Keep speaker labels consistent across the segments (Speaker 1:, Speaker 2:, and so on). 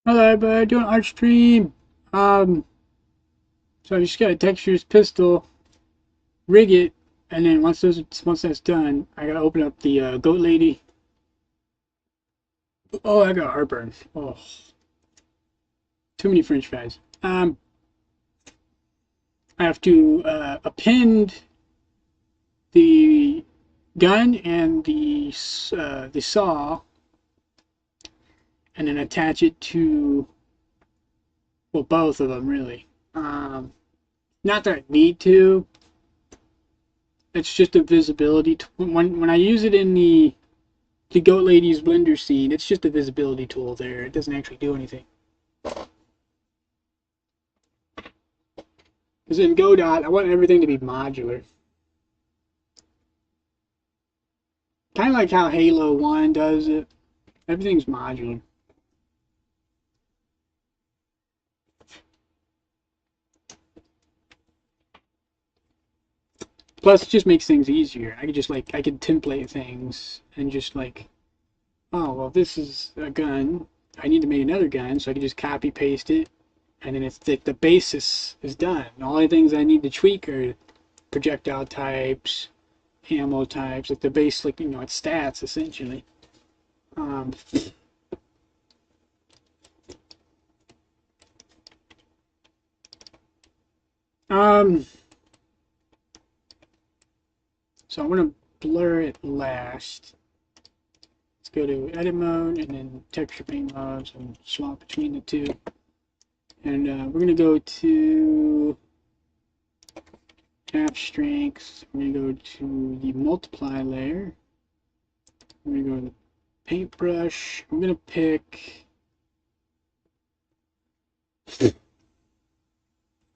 Speaker 1: Hello everybody, doing art stream. Um, so I just got a textures pistol, rig it, and then once that's done, I gotta open up the goat lady. Oh, I got heartburn. Oh, too many French fries. I have to append the gun and the saw, and then attach it to, well, both of them really. Not that I need to. It's just a visibility. When I use it in the Goat Lady's blender scene, it's just a visibility tool there. It doesn't actually do anything. Because in Godot, I want everything to be modular. Kind of like how Halo 1 does it. Everything's modular. Plus, it just makes things easier. I could template things and just like, oh, well, this is a gun. I need to make another gun, so I can just copy paste it. And then it's the basis is done. All the things I need to tweak are projectile types, ammo types, like the base, like, it's stats essentially. Um, um, so I'm gonna blur it last. Let's go to edit mode and then texture paint modes and swap between the two. And we're gonna go to half strength. We're gonna go to the multiply layer. We're gonna go to the paintbrush. I'm gonna pick.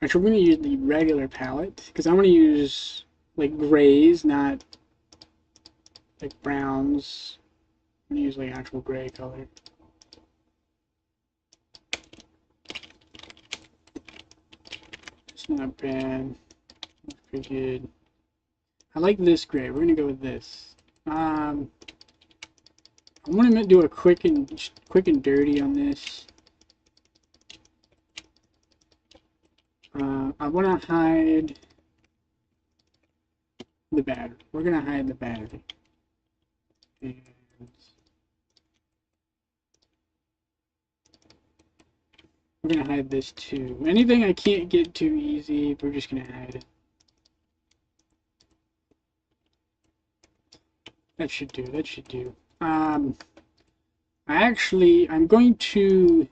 Speaker 1: Actually, we're going to use the regular palette because I want to use like grays, not like browns. I'm going to use like actual gray color. It's not bad. Looks pretty good. I like this gray. We're going to go with this. I want to do a quick and dirty on this. I want to hide the battery. We're going to hide the battery. And we're going to hide this too. Anything I can't get too easy, we're just going to hide it. That should do. That should do. I'm going to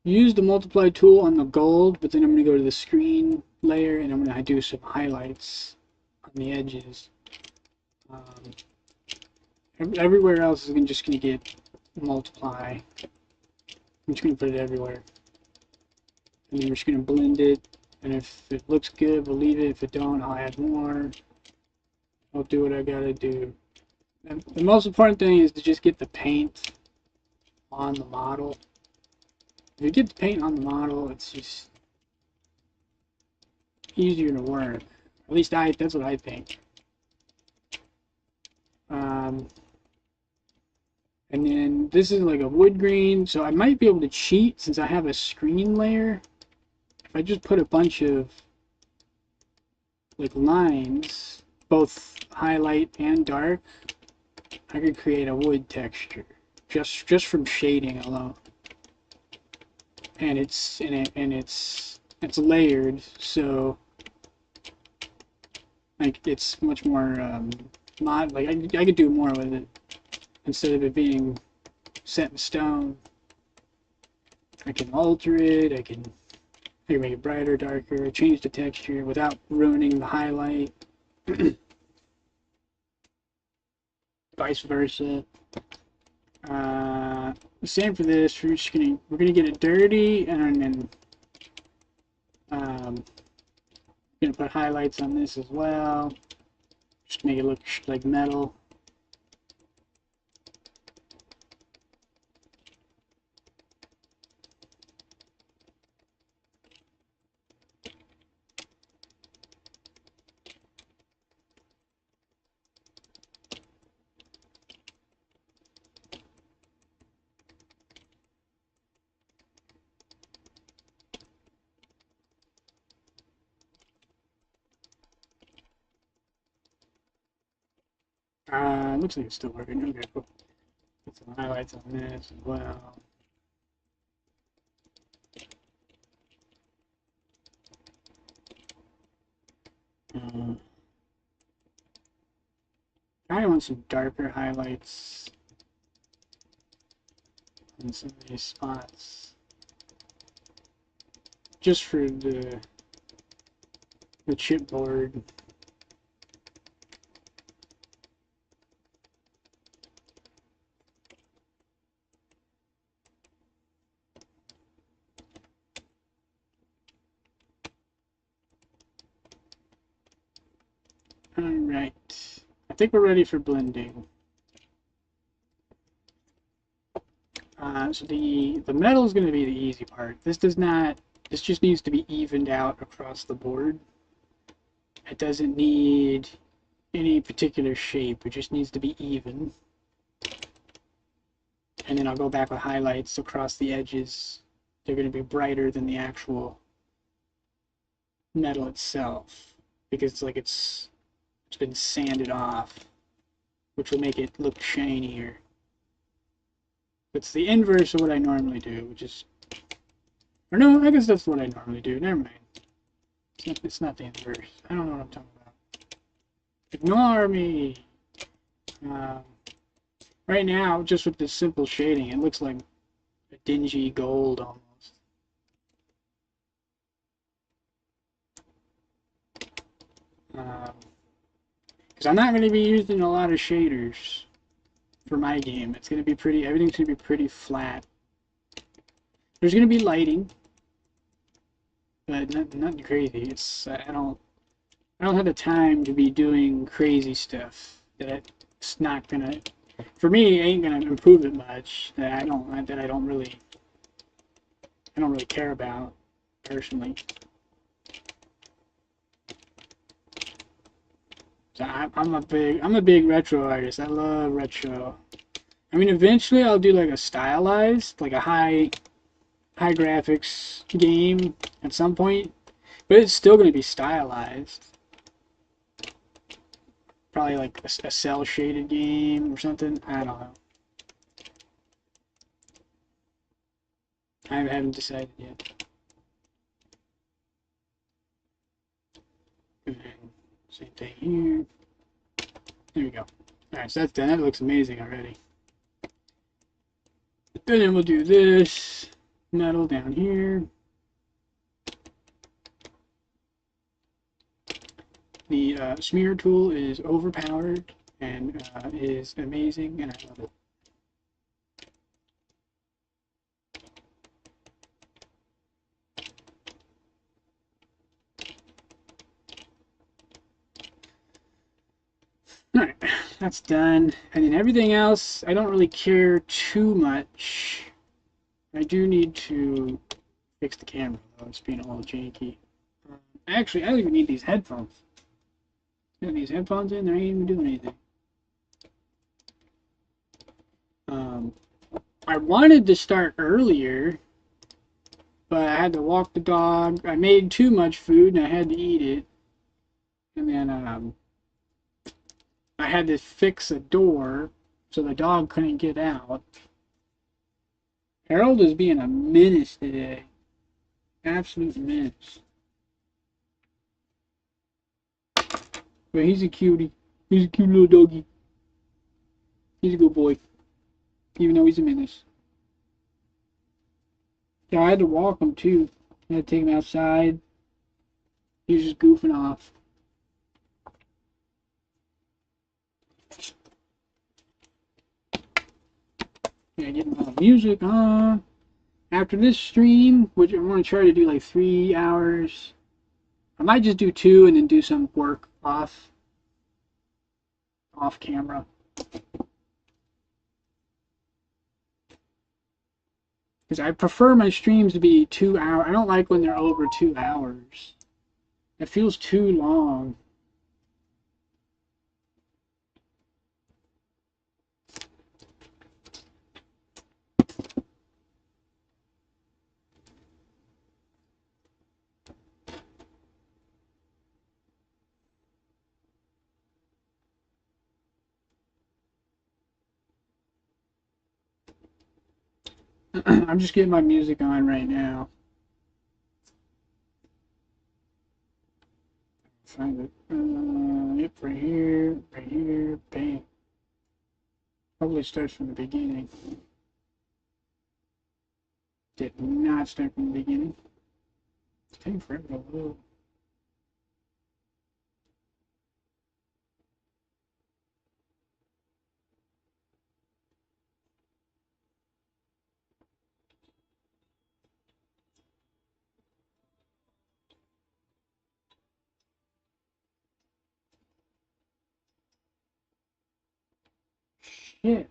Speaker 1: use the multiply tool on the gold, but then I'm going to go to the screen layer and I'm going to do some highlights on the edges. Everywhere else is just going to get multiply. I'm just going to put it everywhere. And then we're just going to blend it. And if it looks good, we'll leave it. If it don't, I'll add more. I'll do what I got to do. And the most important thing is to just get the paint on the model. If you get the paint on the model, it's just easier to work. At least that's what I think. And then this is like a wood grain, so I might be able to cheat since I have a screen layer. If I just put a bunch of like lines, both highlight and dark, I could create a wood texture just from shading alone. And it's layered, so like it's much more like I could do more with it instead of it being set in stone. I can alter it. I can make it brighter, darker, change the texture without ruining the highlight. Vice versa. Same for this. We're gonna get it dirty, and then gonna put highlights on this as well. Just make it look like metal. looks like it's still working. Okay, cool. Put some highlights on this as well. I want some darker highlights on some of these spots, just for the chipboard. All right, I think we're ready for blending. So the metal is going to be the easy part. This just needs to be evened out across the board. It doesn't need any particular shape. It just needs to be even. And then I'll go back with highlights across the edges. They're going to be brighter than the actual metal itself, because it's been sanded off, which will make it look shinier. It's the inverse of what I normally do, which is, or no, I guess that's what I normally do. Never mind. It's not the inverse. I don't know what I'm talking about. Ignore me. Right now, just with this simple shading, it looks like a dingy gold almost. Because I'm not going to be using a lot of shaders for my game. It's going to be pretty, everything's going to be pretty flat. There's going to be lighting, but nothing crazy. It's, I don't have the time to be doing crazy stuff it's not going to, for me, ain't going to improve it much, that I don't really care about personally. So I'm a big retro artist. I love retro. I mean, eventually I'll do like a stylized, like a high graphics game at some point, but it's still going to be stylized. Probably like a cell shaded game or something. I don't know. I haven't decided yet. Same thing here. There we go. Alright, so that's done. That looks amazing already. Then we'll do this metal down here. The smear tool is overpowered and is amazing, and I love it. Alright, that's done. And then everything else, I don't really care too much. I do need to fix the camera, though. It's being a little janky. Actually, I don't even need these headphones. Got these headphones in, they ain't even doing anything. I wanted to start earlier, but I had to walk the dog. I made too much food and I had to eat it. And then I had to fix a door so the dog couldn't get out. Harold is being a menace today. Absolute menace. But he's a cutie. He's a cute little doggy. He's a good boy. Even though he's a menace. Yeah, I had to walk him too. I had to take him outside. He was just goofing off. Yeah, getting my music on. After this stream, which I'm going to try to do like 3 hours. I might just do 2 and then do some work off camera. Because I prefer my streams to be 2 hours. I don't like when they're over 2 hours. It feels too long. I'm just getting my music on right now. Find it. Yep, right here, bang. Probably starts from the beginning. Did not start from the beginning. It's taking forever to load. Shit.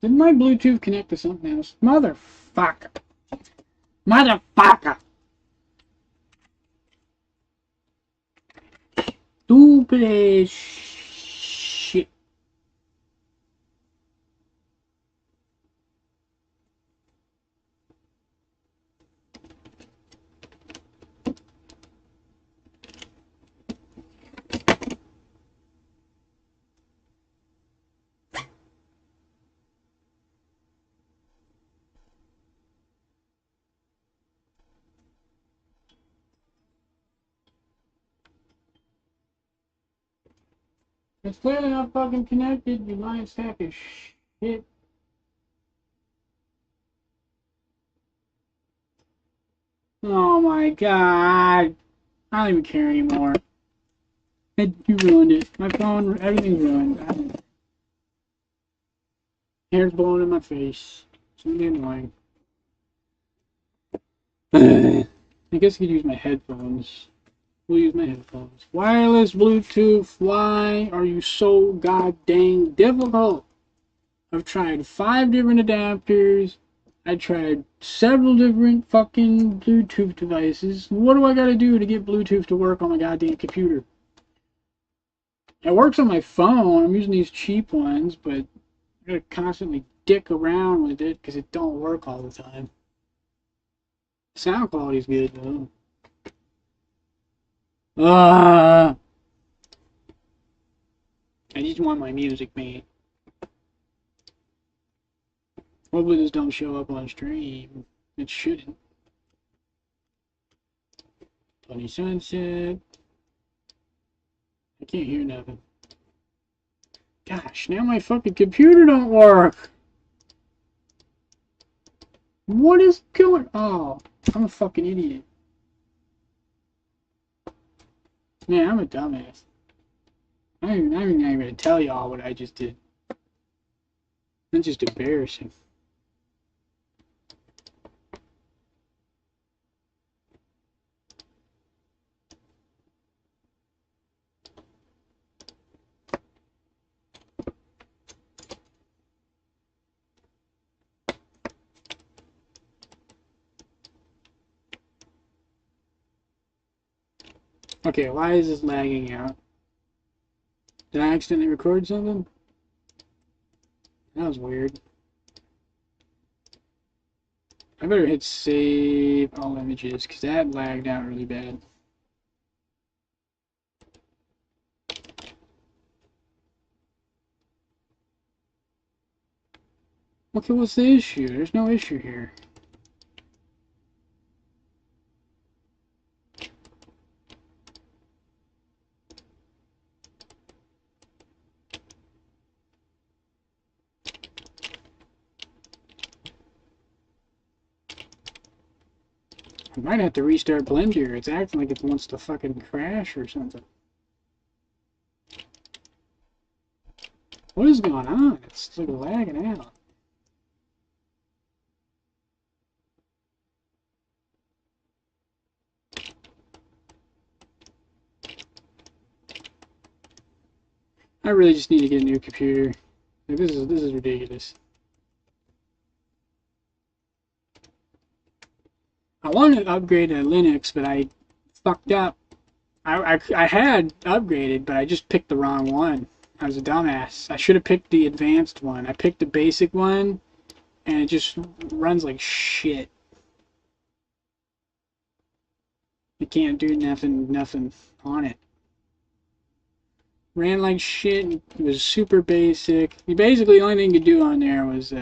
Speaker 1: Did my Bluetooth connect to something else? Motherfucker. Motherfucker. Stupid as shit. It's clearly not fucking connected, you lying sack of shit. Oh my god. I don't even care anymore. You ruined it. My phone, everything's ruined. Hair's blowing in my face. It's really annoying. I guess I could use my headphones. We'll use my headphones. Wireless Bluetooth, why are you so goddamn difficult? I've tried 5 different adapters. I tried several different fucking Bluetooth devices. What do I gotta do to get Bluetooth to work on my goddamn computer? It works on my phone. I'm using these cheap ones, but I gotta constantly dick around with it because it don't work all the time. Sound quality's good though. I just want my music, man. Hopefully this don't show up on stream. It shouldn't. Funny sunset. I can't hear nothing. Gosh, now my fucking computer don't work. What is going? Oh, I'm a fucking idiot. Man, I'm a dumbass. I'm not even gonna tell y'all what I just did. That's just embarrassing. Okay, why is this lagging out? Did I accidentally record something? That was weird. I better hit save all images because that lagged out really bad. Okay, what's the issue? There's no issue here. I might have to restart Blender. It's acting like it wants to fucking crash or something. What is going on? It's like lagging out. I really just need to get a new computer. Like, this is ridiculous. I wanted to upgrade to Linux, but I fucked up. I had upgraded, but I just picked the wrong one. I was a dumbass. I should have picked the advanced one. I picked the basic one, and it just runs like shit. You can't do nothing on it. Ran like shit. It was super basic. Basically, the only thing you could do on there was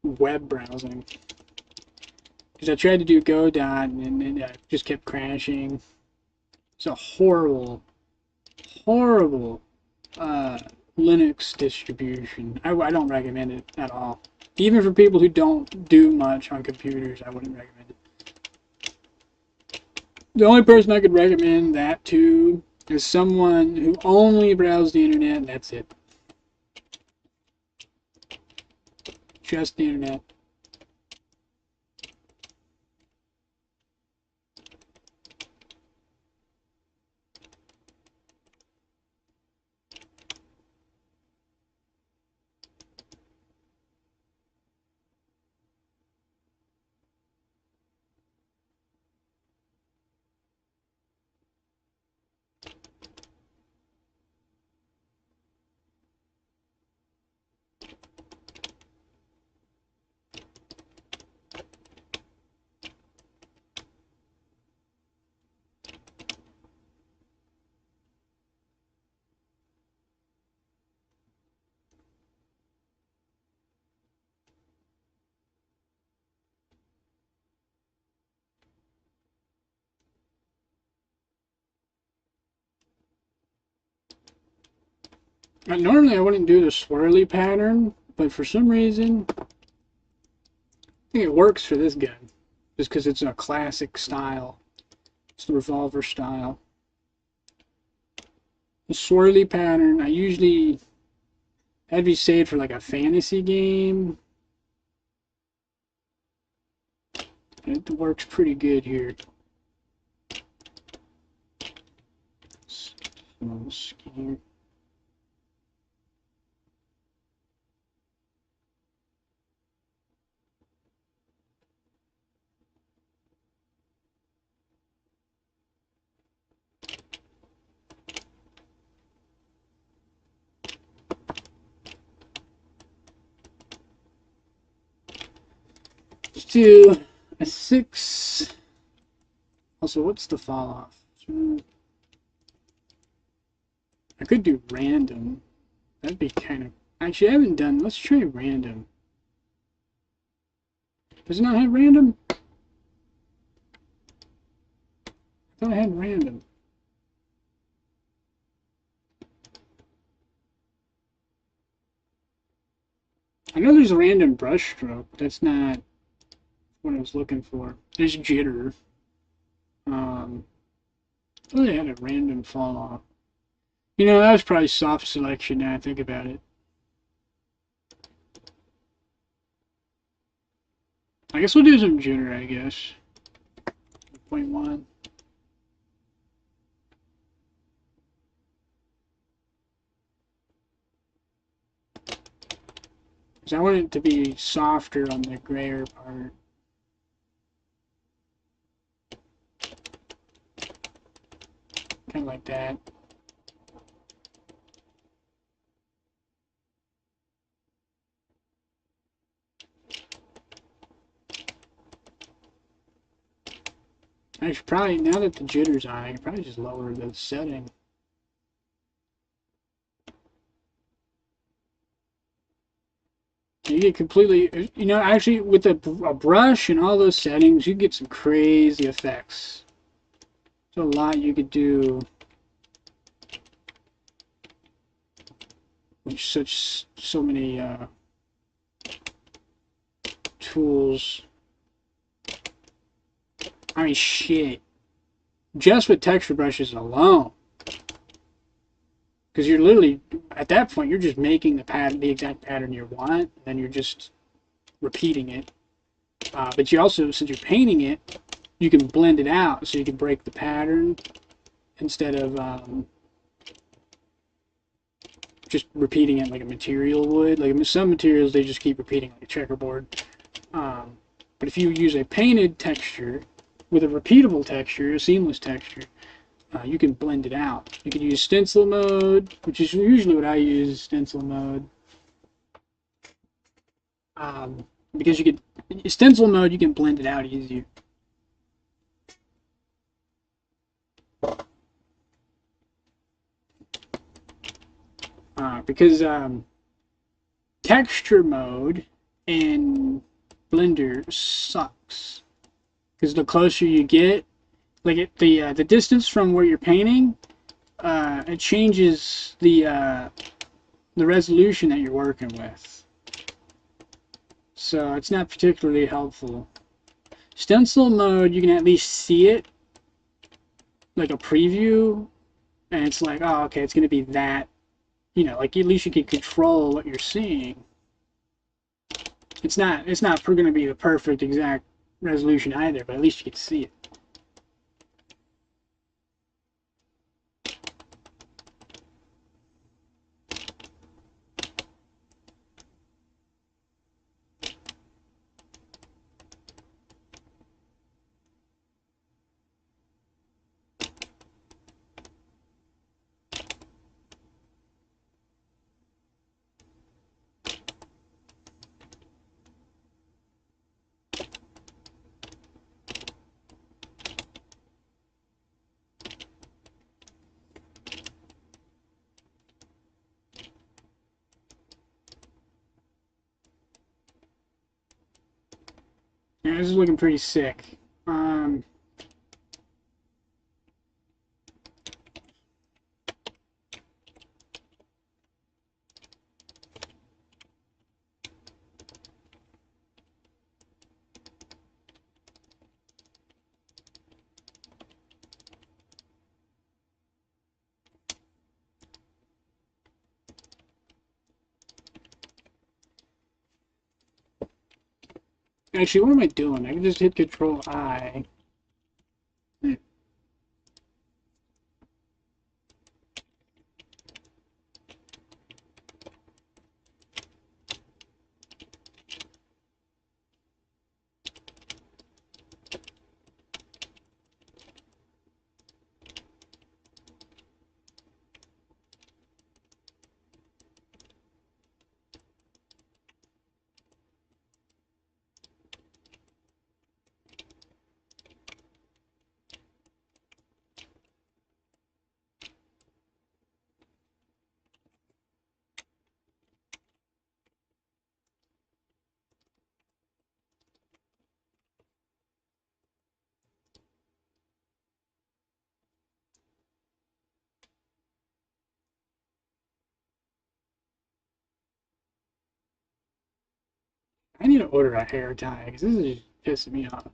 Speaker 1: web browsing. Because I tried to do Godot and it just kept crashing. It's a horrible, horrible Linux distribution. I don't recommend it at all. Even for people who don't do much on computers, I wouldn't recommend it. The only person I could recommend that to is someone who only browses the internet, and that's it. Just the internet. Normally I wouldn't do the swirly pattern, but for some reason, I think it works for this gun. Just because it's a classic style. It's the revolver style. The swirly pattern, I usually, that'd be saved for like a fantasy game. It works pretty good here. Here. Let's do a 6. Also, what's the fall off? I could do random. That'd be kind of... Actually, I haven't done... Let's try random. Does it not have random? I thought I had random. I know there's a random brush stroke. That's not what I was looking for. There's jitter. I thought I had a random fall off. You know, that was probably soft selection now I think about it. I guess we'll do some jitter, I guess. 0.1. Because I want it to be softer on the grayer part. Kind of like that. I should probably, now that the jitter's on, I can probably just lower the setting. You get completely, you know, actually with a brush and all those settings, you get some crazy effects. There's a lot you could do with so many tools. I mean, shit. Just with texture brushes alone. Because you're literally, at that point, you're just making the pattern, the exact pattern you want, and then you're just repeating it. But you also, since you're painting it, you can blend it out, so you can break the pattern instead of just repeating it like a material would. Like some materials, they just keep repeating like a checkerboard. But if you use a painted texture with a repeatable texture, a seamless texture, you can blend it out. You can use stencil mode, which is usually what I use, stencil mode. Because you can, stencil mode, you can blend it out easier. Because texture mode, in Blender sucks. Because the closer you get, like the distance from where you're painting, it changes the resolution that you're working with. So it's not particularly helpful. Stencil mode, you can at least see it, like a preview, and it's like, oh, okay, it's going to be that, you know, like at least you can control what you're seeing. It's not going to be the perfect exact resolution either, but at least you can see it. Yeah, this is looking pretty sick. Actually, what am I doing? I can just hit Control I. I need to order a hair tie because this is pissing me off.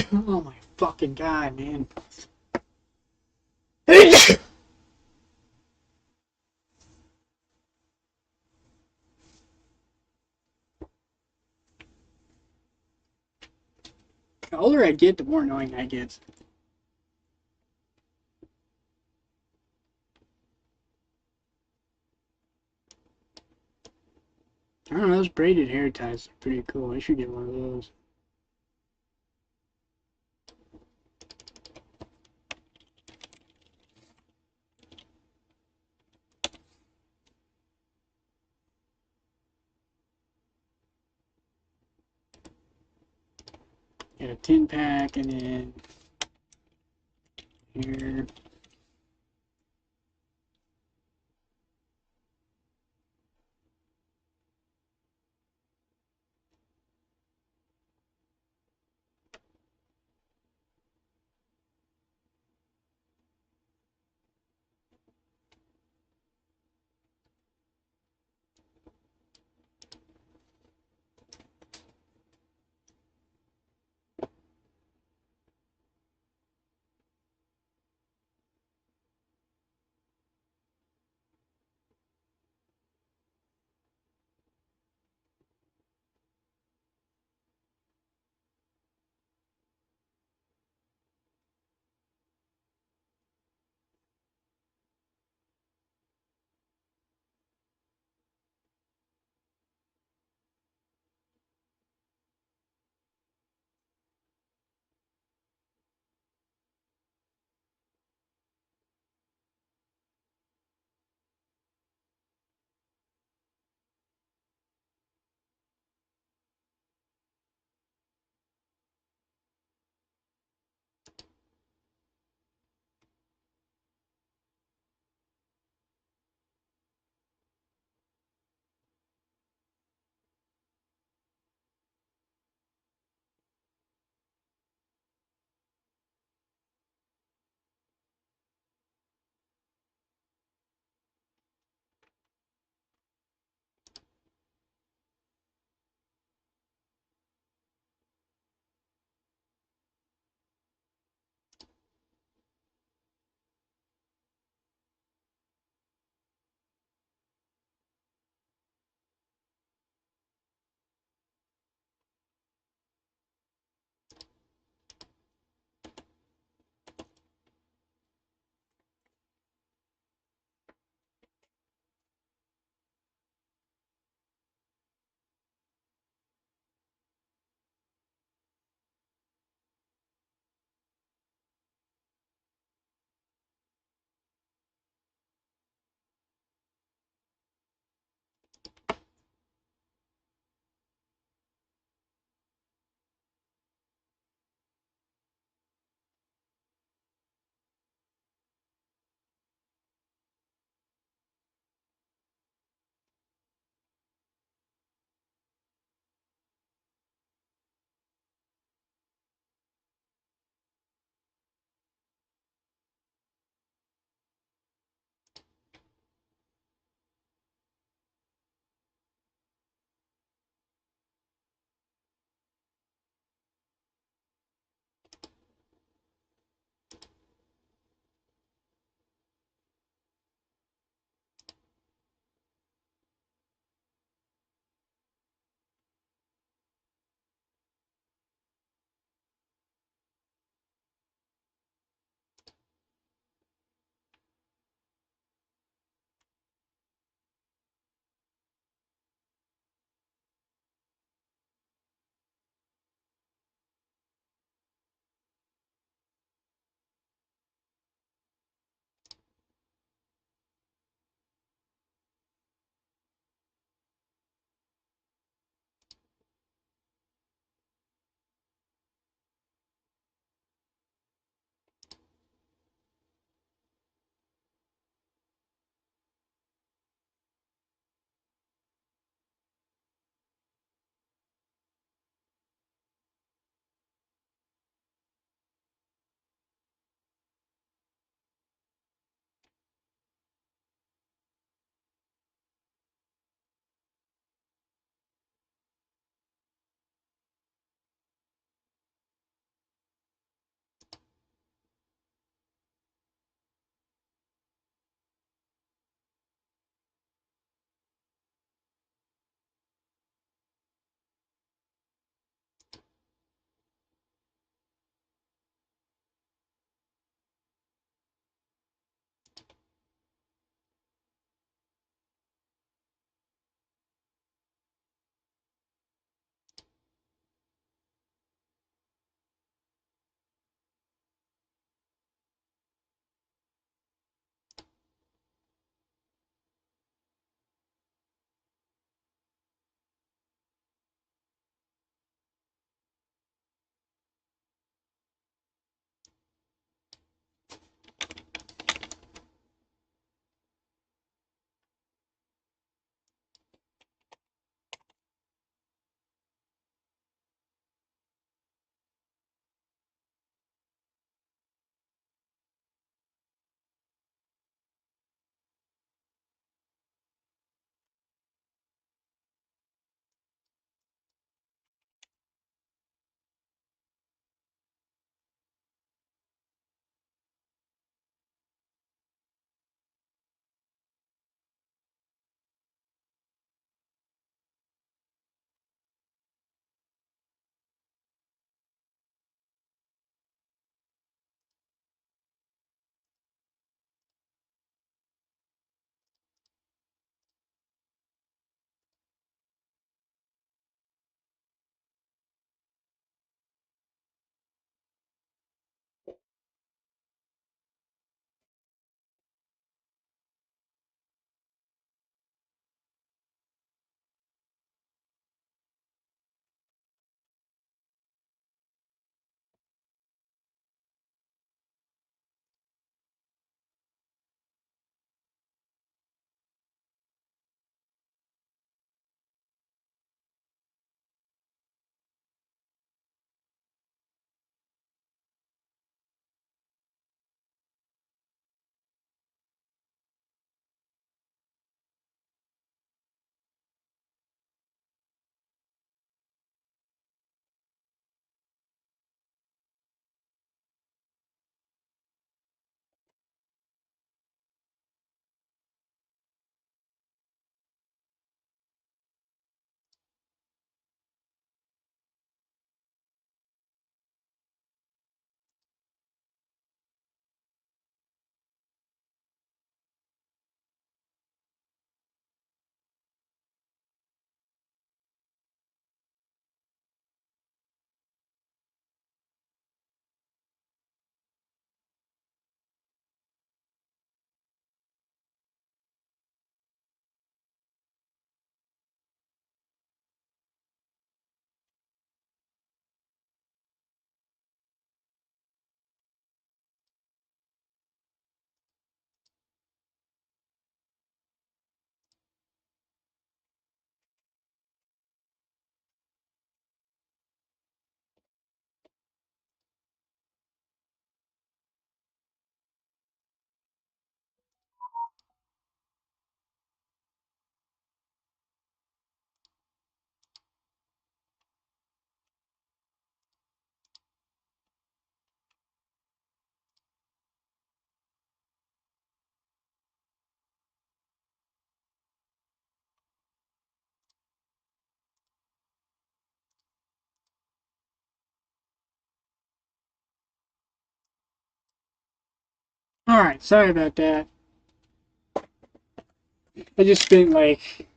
Speaker 1: Oh my fucking god, man. The older I get, the more annoying that gets. I don't know, those braided hair ties are pretty cool. I should get one of those. Get a 10 pack and then here. Alright, sorry about that. I just spent like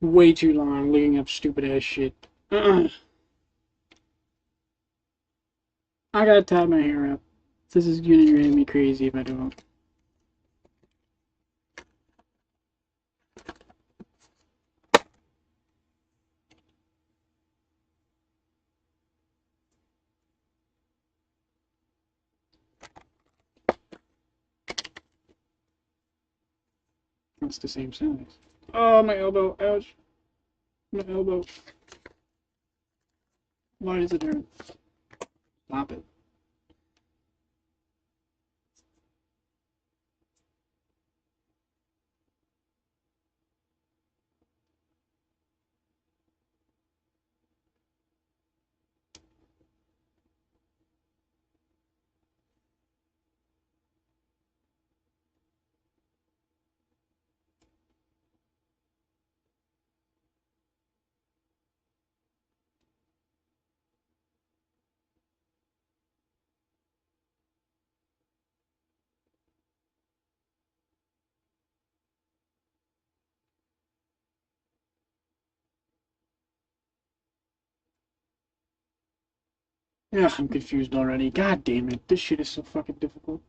Speaker 1: way too long looking up stupid ass shit. I gotta tie my hair up. This is gonna drive me crazy if I don't. It's the same size. Oh, my elbow. Ouch. My elbow. Why does it hurt? Stop it. Ugh, I'm confused already. God damn it. This shit is so fucking difficult.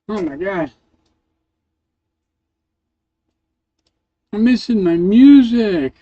Speaker 1: Oh my god. I'm missing my music.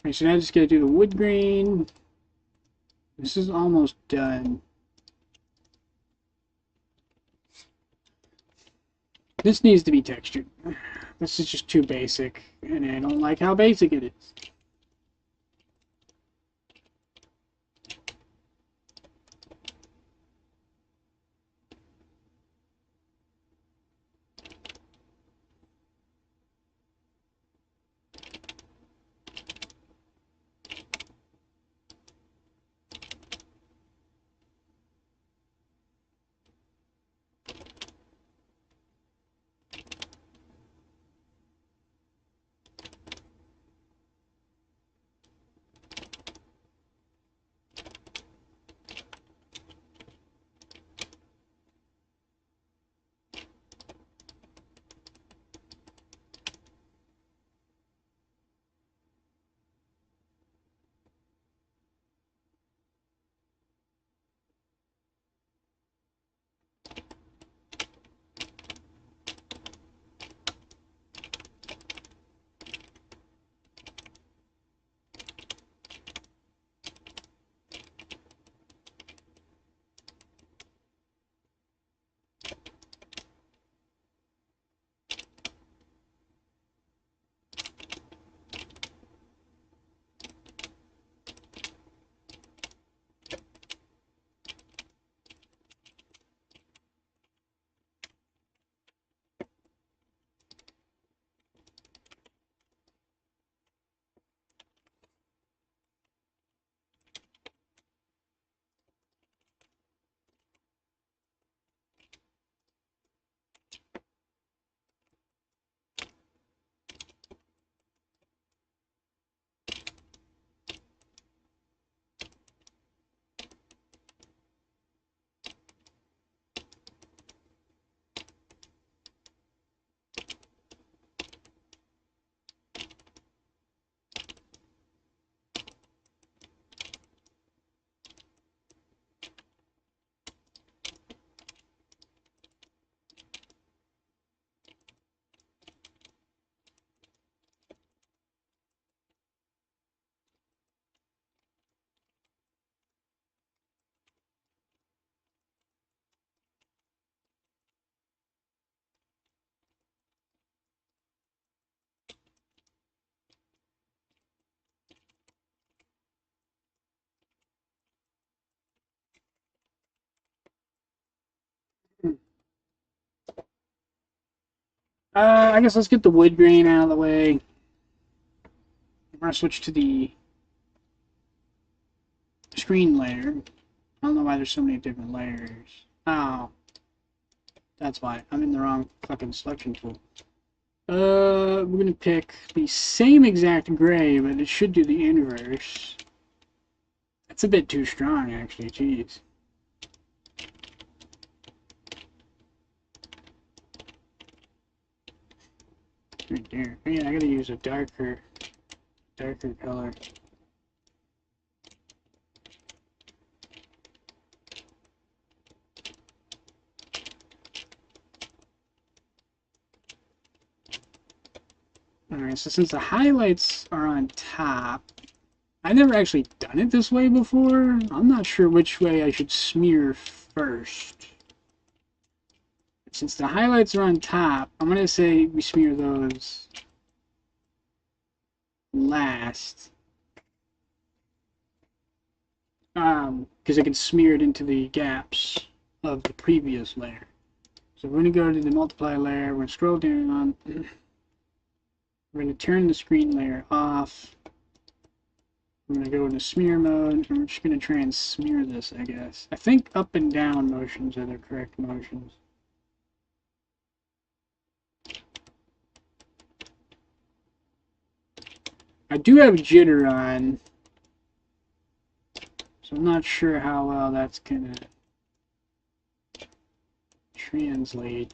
Speaker 1: Okay, so now I just gotta do the wood grain. This is almost done. This needs to be textured. This is just too basic, and I don't like how basic it is. I guess let's get the wood grain out of the way. I'm gonna switch to the screen layer. I don't know why there's so many different layers. Oh, that's why. I'm in the wrong fucking selection tool. We're gonna pick the same exact gray, but it should do the inverse. That's a bit too strong, actually. Jeez. Right there. Yeah, I gotta use a darker color. Alright, so since the highlights are on top, I've never actually done it this way before. I'm not sure which way I should smear first. Since the highlights are on top, I'm going to say we smear those last. Because I can smear it into the gaps of the previous layer. So we're going to go to the multiply layer, we're going to scroll down, we're going to turn the screen layer off. I'm going to go into smear mode, and we're just going to try and smear this, I guess. I think up and down motions are the correct motions. I do have jitter on, so I'm not sure how well that's going to translate.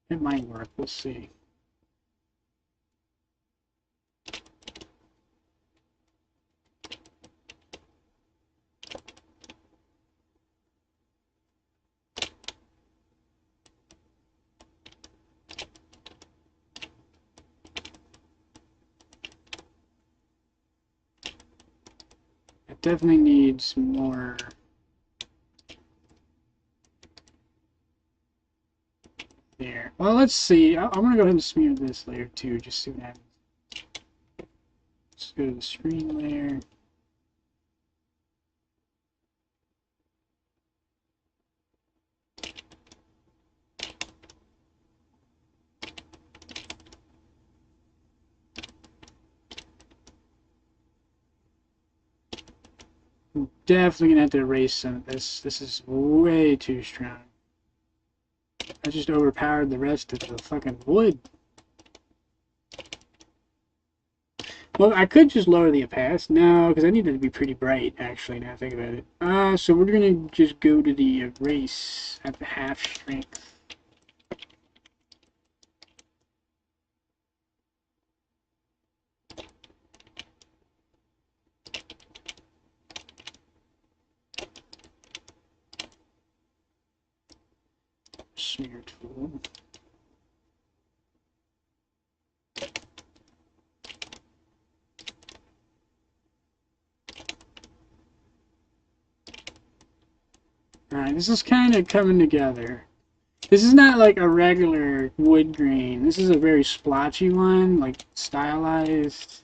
Speaker 1: It might work, we'll see. It definitely needs more. There. Well, let's see. I'm going to go ahead and smear this layer too, just see what happens. Let's go to the screen layer. I'm definitely going to have to erase some of this. This is way too strong. I just overpowered the rest of the fucking wood. Well, I could just lower the opacity. No, because I need it to be pretty bright, actually, now I think about it. So we're going to just go to the erase at the half strength. Smear tool. Alright, this is kind of coming together. This is not like a regular wood grain. This is a very splotchy one, like stylized.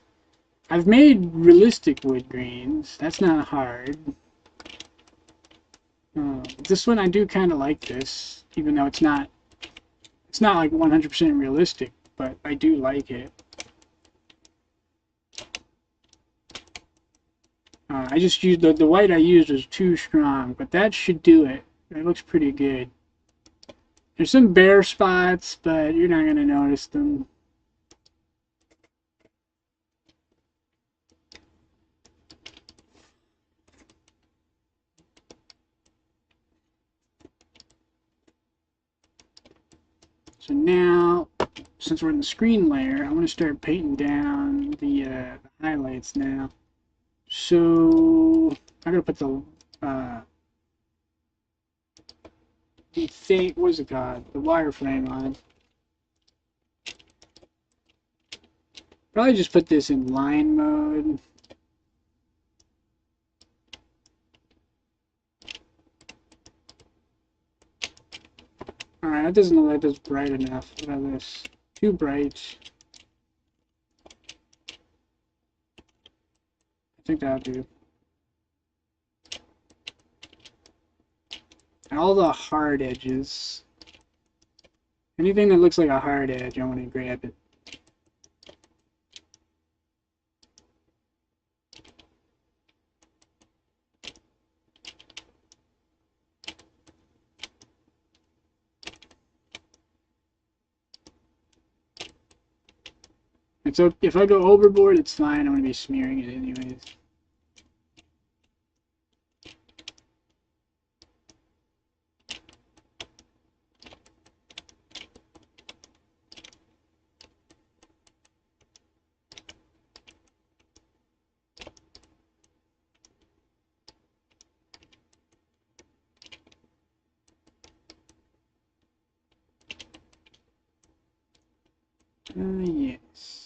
Speaker 1: I've made realistic wood grains. That's not hard. This one I do kind of like this, even though it's not like 100% realistic, but I do like it. I just used the white I used was too strong, but that should do it. It looks pretty good. There's some bare spots, but you're not going to notice them. So now, since we're in the screen layer, I want to start painting down the highlights now. So I'm going to put the what is it called? The wireframe on. Probably just put this in line mode. Alright, that doesn't look like that's bright enough. What about this? Too bright. I think that'll do. And all the hard edges. Anything that looks like a hard edge, I want to grab it. And so if I go overboard, it's fine. I'm going to be smearing it anyways. Yes.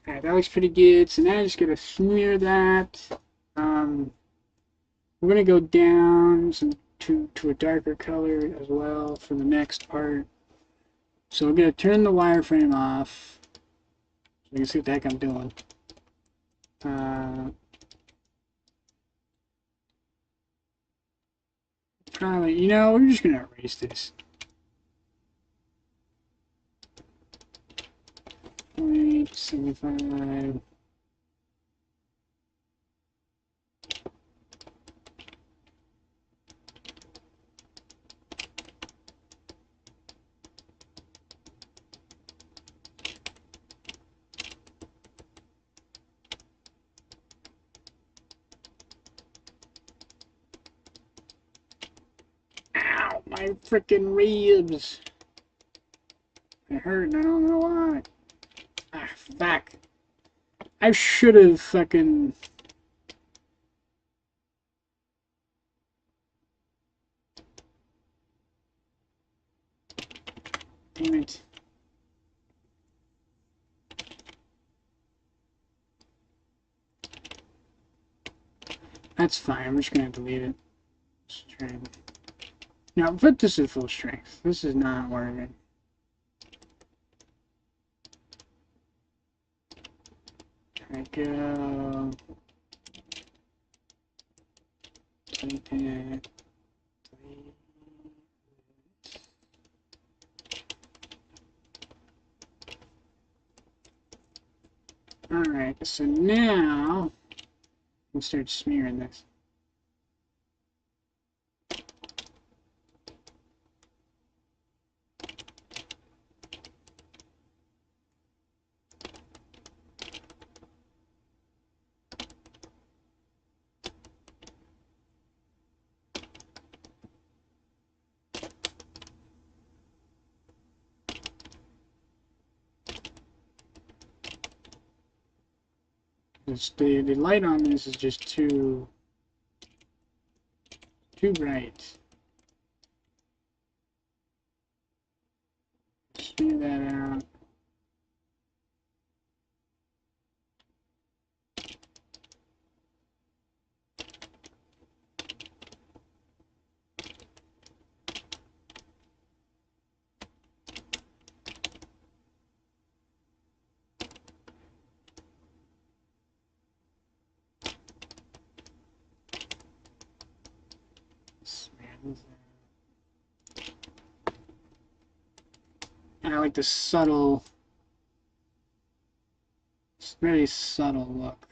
Speaker 1: Alright, that looks pretty good. So now I just gotta smear that. We're gonna go down to a darker color as well for the next part. So we're gonna turn the wireframe off. So you can see what the heck I'm doing. Probably, you know, we're just gonna erase this. 0.75. Ow, my freaking ribs. They hurt and I don't know why. Ah, fuck. I should have fucking... Damn it. That's fine, I'm just gonna have to leave it. Strength. Now, put this at full strength. This is not working. There we go. Alright, so now we start smearing this. The light on this is just too bright. Smear that out. Smear this out. And I like the subtle, very subtle look.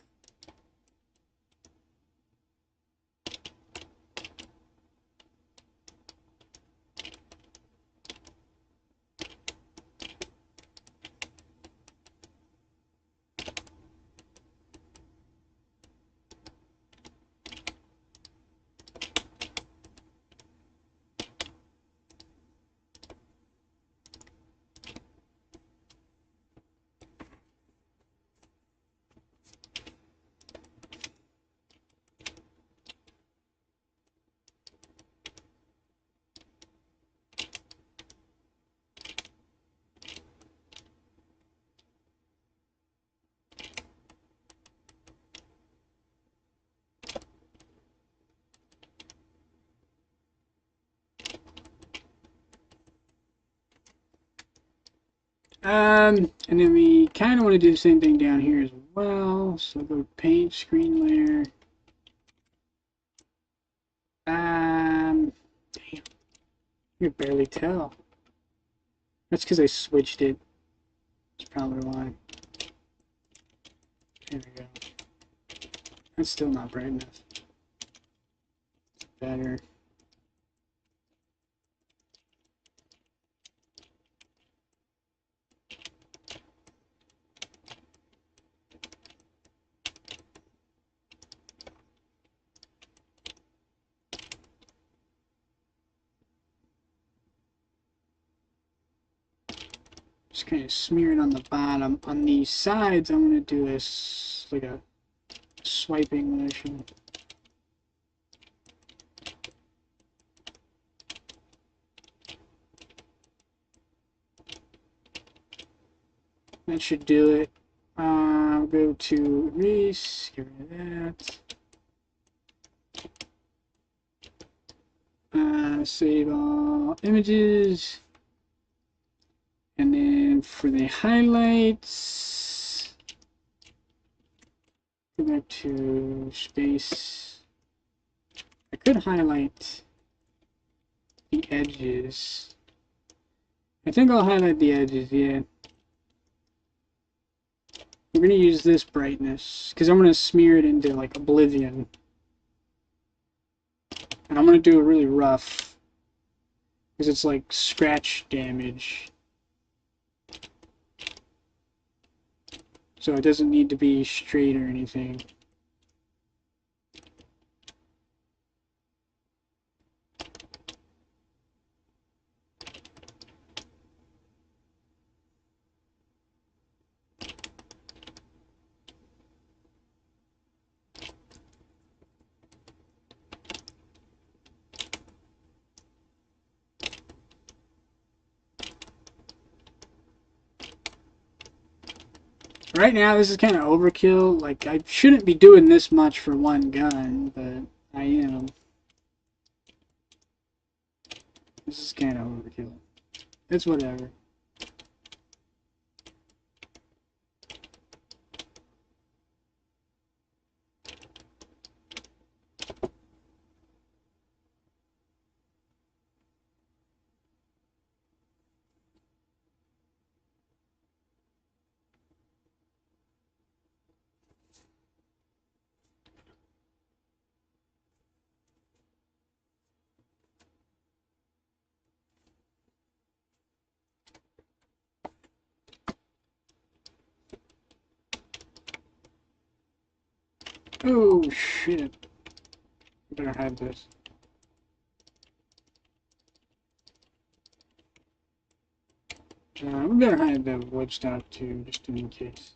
Speaker 1: And then we kind of want to do the same thing down here as well. So go to paint, screen layer. Damn, you can barely tell. That's because I switched it. That's probably why. There we go. That's still not bright enough. Better. Just kind of smear it on the bottom. On the sides, I'm going to do this like a swiping motion. That should do it. Go to erase, get rid of that. Save all images. And then for the highlights, go back to space. I could highlight the edges. I think I'll highlight the edges, yeah. We're going to use this brightness because I'm going to smear it into like oblivion. And I'm going to do it really rough because it's like scratch damage. So it doesn't need to be straight or anything. Right now, this is kind of overkill. Like, I shouldn't be doing this much for one gun, but I am. This is kind of overkill. It's whatever. Oh, shit. I better hide this. We better hide the wood stock too, just in case.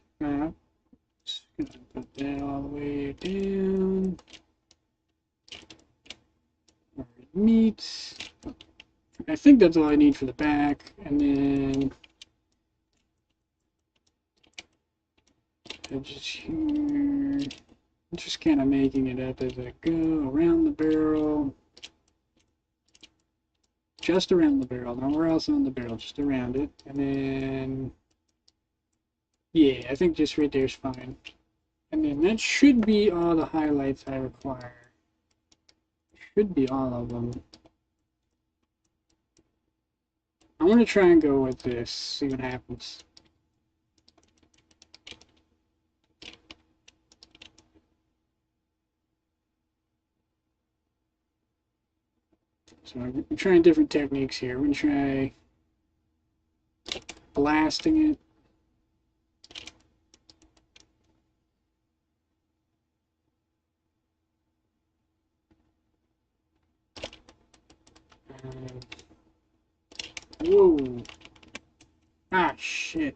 Speaker 1: Just gonna put that all the way down. Meat. I think that's all I need for the back, and then edges here. I'm just kind of making it up as I go around the barrel. Just around the barrel, nowhere else on the barrel, just around it. And then, yeah, I think just right there is fine. And then that should be all the highlights I require. Should be all of them. I want to try and go with this, see what happens. So I'm trying different techniques here. We're going to try blasting it. Whoa. Ah, shit.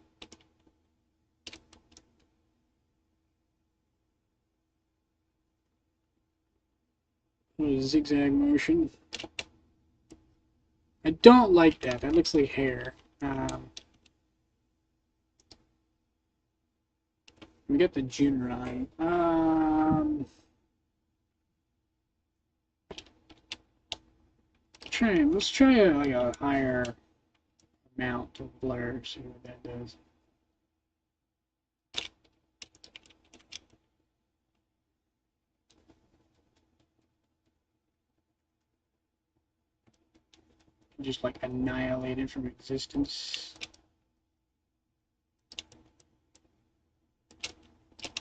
Speaker 1: Zigzag motion. I don't like that. That looks like hair. We got the Junrai. Let's try like a higher amount of blur, see what that does. Just like annihilate it from existence.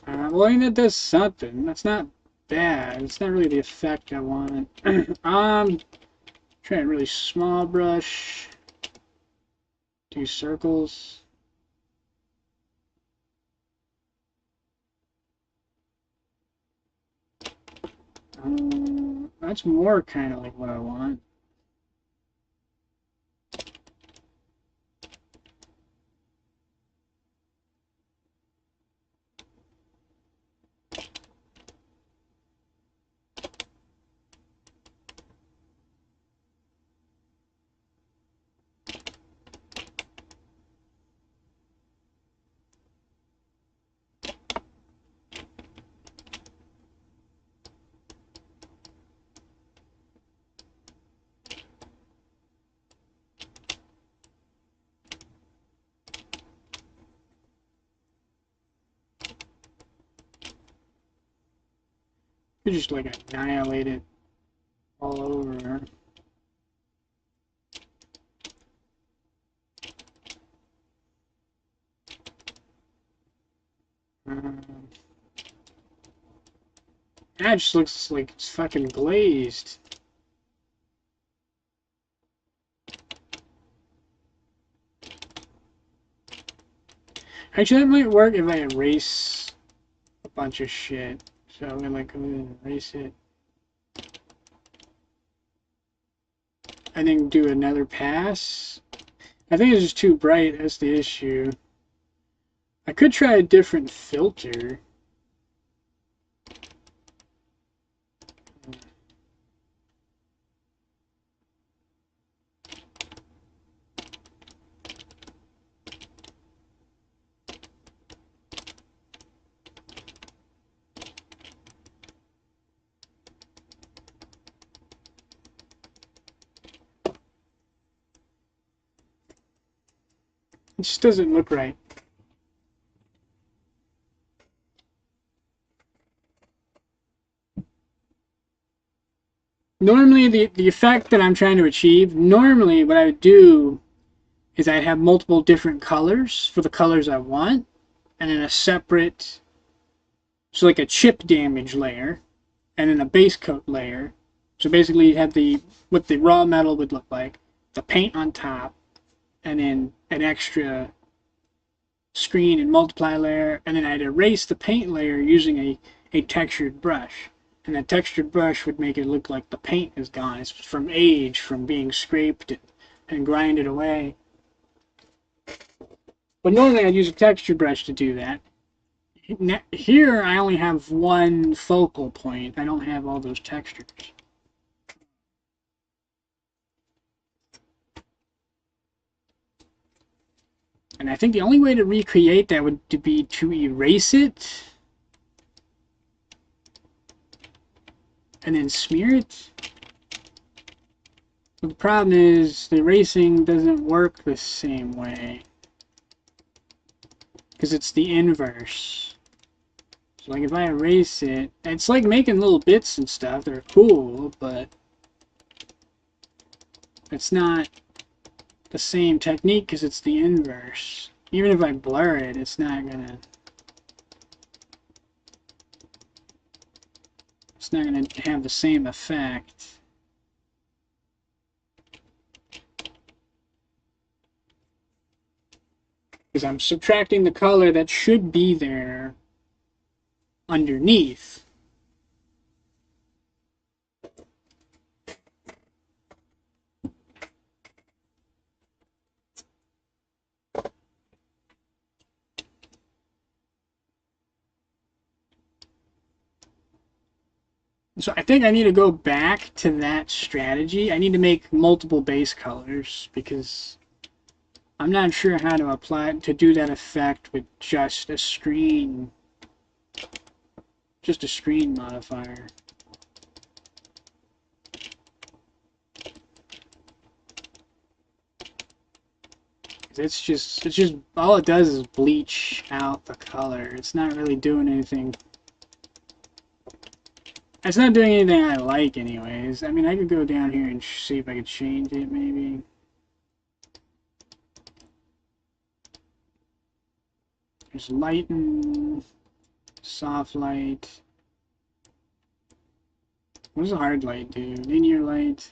Speaker 1: Well, I mean, that does something. That's not bad. It's not really the effect I want. Try a really small brush. Do circles. That's more kind of like what I want. You just like annihilate it all over. That just looks like it's fucking glazed. Actually, that might work if I erase a bunch of shit. So I'm gonna like go ahead and erase it. And then do another pass. I think it's just too bright, that's the issue. I could try a different filter. It just doesn't look right. Normally, the effect that I'm trying to achieve, normally what I would do is I'd have multiple different colors for the colors I want, and then a separate, so like a chip damage layer, and then a base coat layer. So basically you have what the raw metal would look like, the paint on top, and then an extra screen and multiply layer, and then I'd erase the paint layer using a textured brush. And that textured brush would make it look like the paint is gone. It's from age, from being scraped and grinded away. But normally I'd use a texture brush to do that. Here I only have one focal point. I don't have all those textures. And I think the only way to recreate that would be to erase it and then smear it. But the problem is the erasing doesn't work the same way because it's the inverse. So like if I erase it, it's like making little bits and stuff. They're cool, but it's not the same technique because it's the inverse. Even if I blur it, it's not gonna have the same effect. Because I'm subtracting the color that should be there underneath. So I think I need to go back to that strategy. I need to make multiple base colors because I'm not sure how to apply it to do that effect with just a screen modifier. It's just all it does is bleach out the color. It's not really doing anything. It's not doing anything I like anyways. I mean, I could go down here and see if I could change it maybe. There's lighten, soft light. What does a hard light do? Linear light.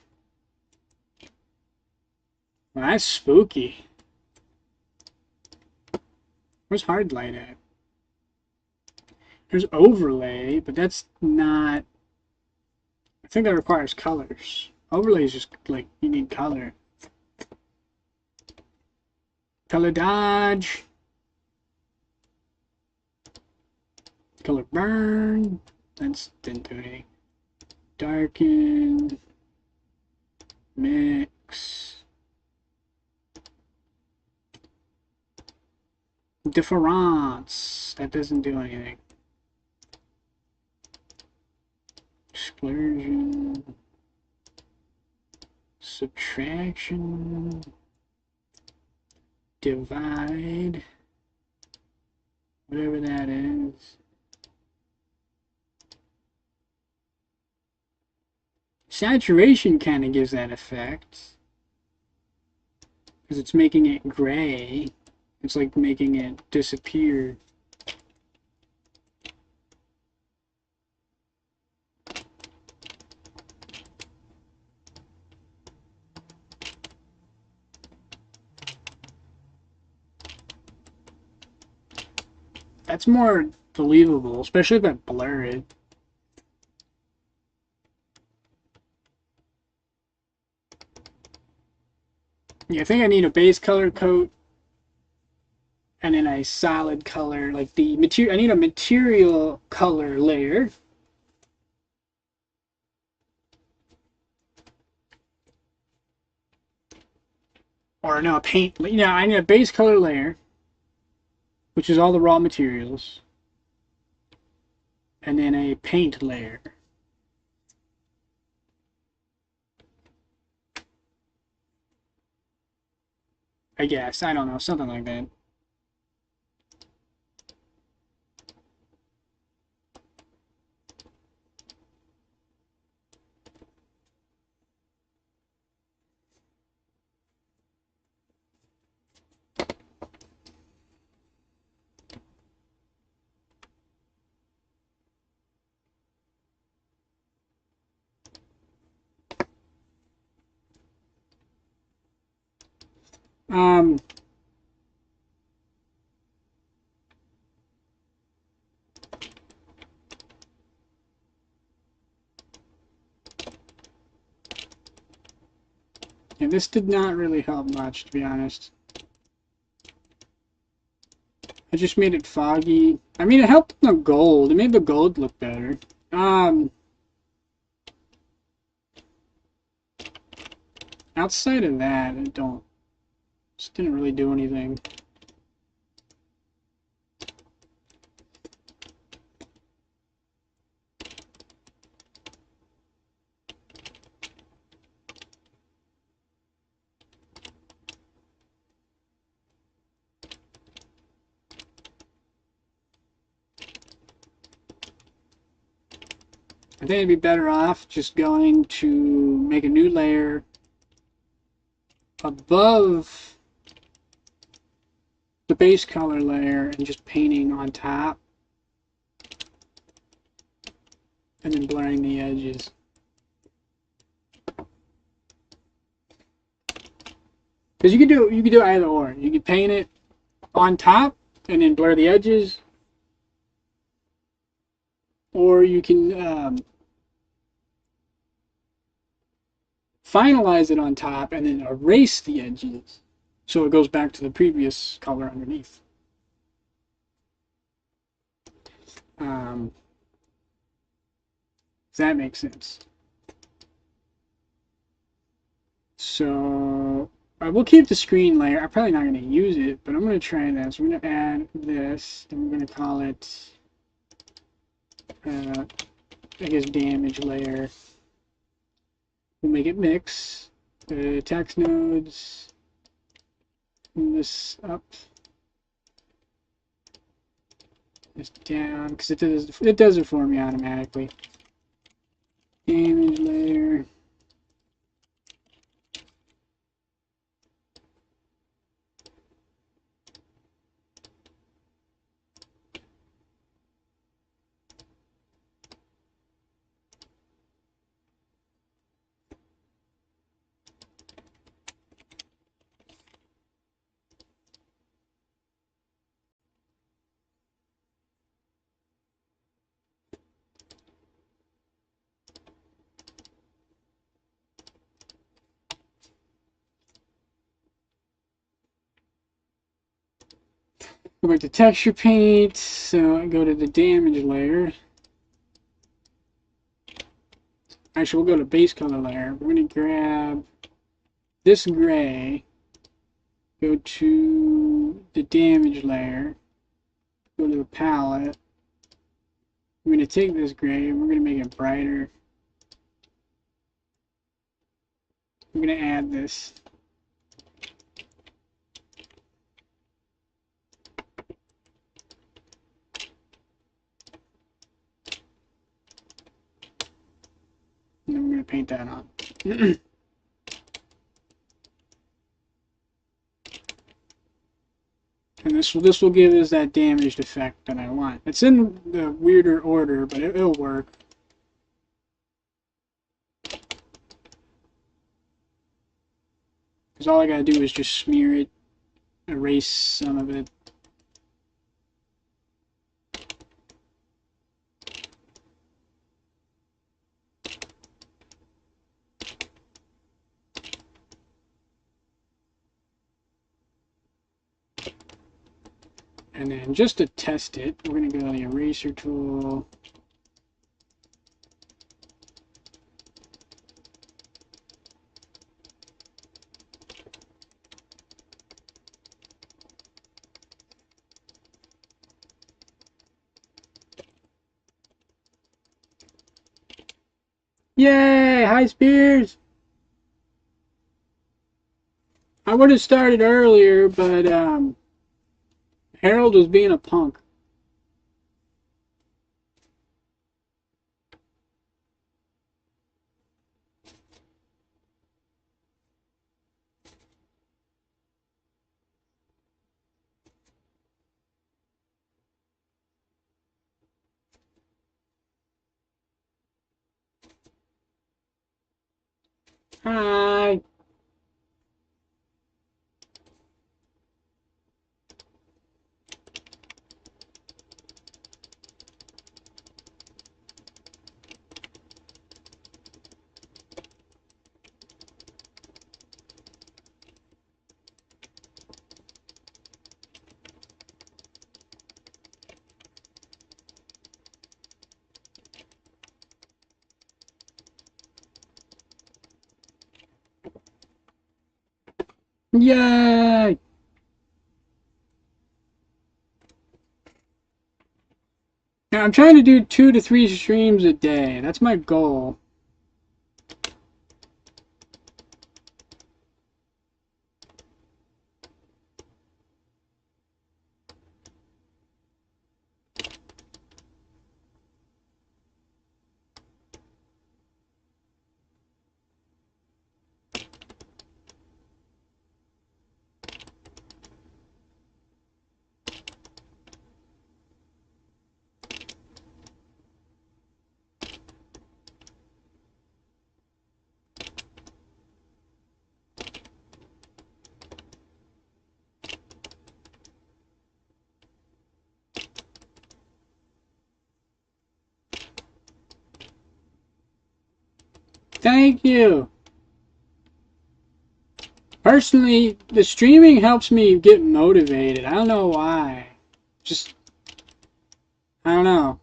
Speaker 1: Well, that's spooky. Where's hard light at? There's overlay, but that's not... I think that requires colors. Overlay is just like, you need color. Color dodge. Color burn. That's didn't do anything. Darken. Mix. Difference. That doesn't do anything. Exclusion. Subtraction. Divide. Whatever that is. Saturation kind of gives that effect. Because it's making it gray. It's like making it disappear. That's more believable, especially if I blur it. Yeah, I think I need a base color coat and then a solid color, like the material. I need a material color layer. Or no, a paint. Yeah, I need a base color layer, which is all the raw materials, and then a paint layer. I guess, I don't know, something like that. Yeah, this did not really help much, to be honest. I just made it foggy. I mean, it helped the gold. It made the gold look better. Outside of that, just didn't really do anything. I think it'd be better off just going to make a new layer above the base color layer and just painting on top and then blurring the edges. Because you could do either or. You could paint it on top and then blur the edges, or you can finalize it on top and then erase the edges so it goes back to the previous color underneath. Does that make sense? So I will keep the screen layer. I'm probably not going to use it, but I'm going to try that. So I'm going to add this, and we're going to call it, I guess, damage layer. We'll make it mix. Text nodes. Move this up, this down, because it does it for me automatically. Damage layer. Go back to texture paint, so I go to the damage layer. Actually, we'll go to base color layer. We're going to grab this gray, go to the damage layer, go to the palette. We're going to take this gray and we're going to make it brighter. We're going to add this. And then we're going to paint that on. And this will give us that damaged effect that I want. It's in the weirder order, but it'll work. Because all I gotta do is just smear it, erase some of it. And then just to test it, we're going to go to the eraser tool. Yay! Hi, Spears! I would have started earlier, but Harold was being a punk. Hi! Yay! Now, I'm trying to do 2 to 3 streams a day. That's my goal. Thank you! Personally, the streaming helps me get motivated. I don't know why. Just, I don't know.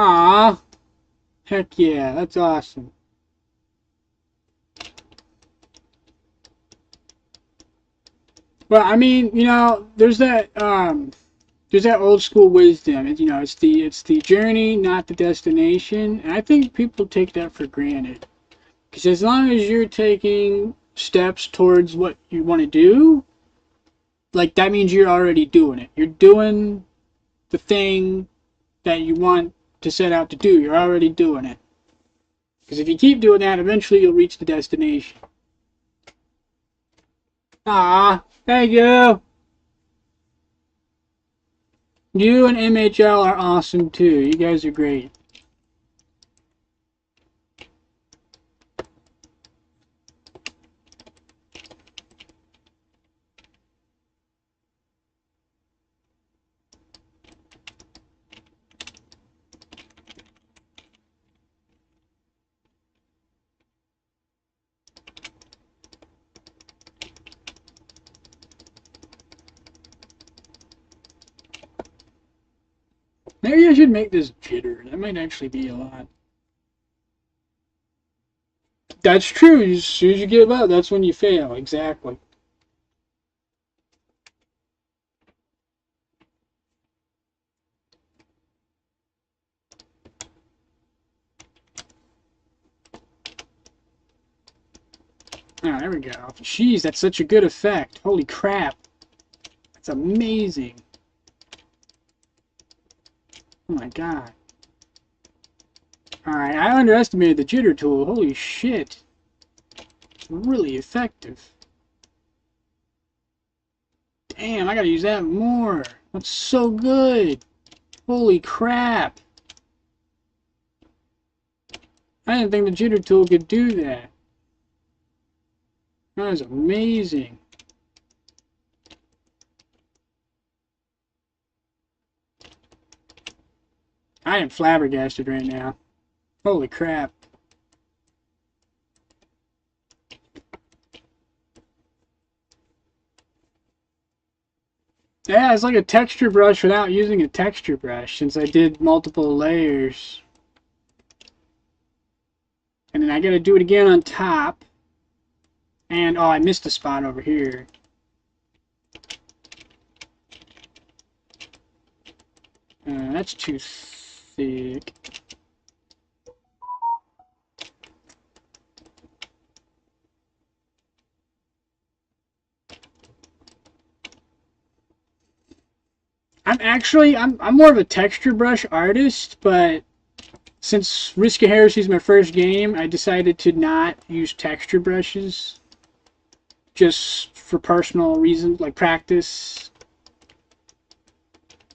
Speaker 1: Aw, heck yeah, that's awesome. Well, I mean, you know, there's that old school wisdom. You know, it's the journey, not the destination. And I think people take that for granted. Because as long as you're taking steps towards what you want to do, like that means you're already doing it. You're doing the thing that you want to set out to do. You're already doing it. Because if you keep doing that, eventually you'll reach the destination. Ah, thank you. You and MHL are awesome too. You guys are great. Maybe I should make this jitter. That might actually be a lot. That's true. As soon as you give up, that's when you fail. Exactly. Ah, there we go. Jeez, that's such a good effect. Holy crap. That's amazing. Oh my god. Alright, I underestimated the jitter tool. Holy shit. It's really effective. Damn, I gotta use that more. That's so good. Holy crap. I didn't think the jitter tool could do that. That is amazing. I am flabbergasted right now. Holy crap. Yeah, it's like a texture brush without using a texture brush, since I did multiple layers. And then I gotta do it again on top. And, oh, I missed a spot over here. That's too thick. I'm more of a texture brush artist, but since Risk of Heresy is my first game, I decided to not use texture brushes. Just for personal reasons, like practice.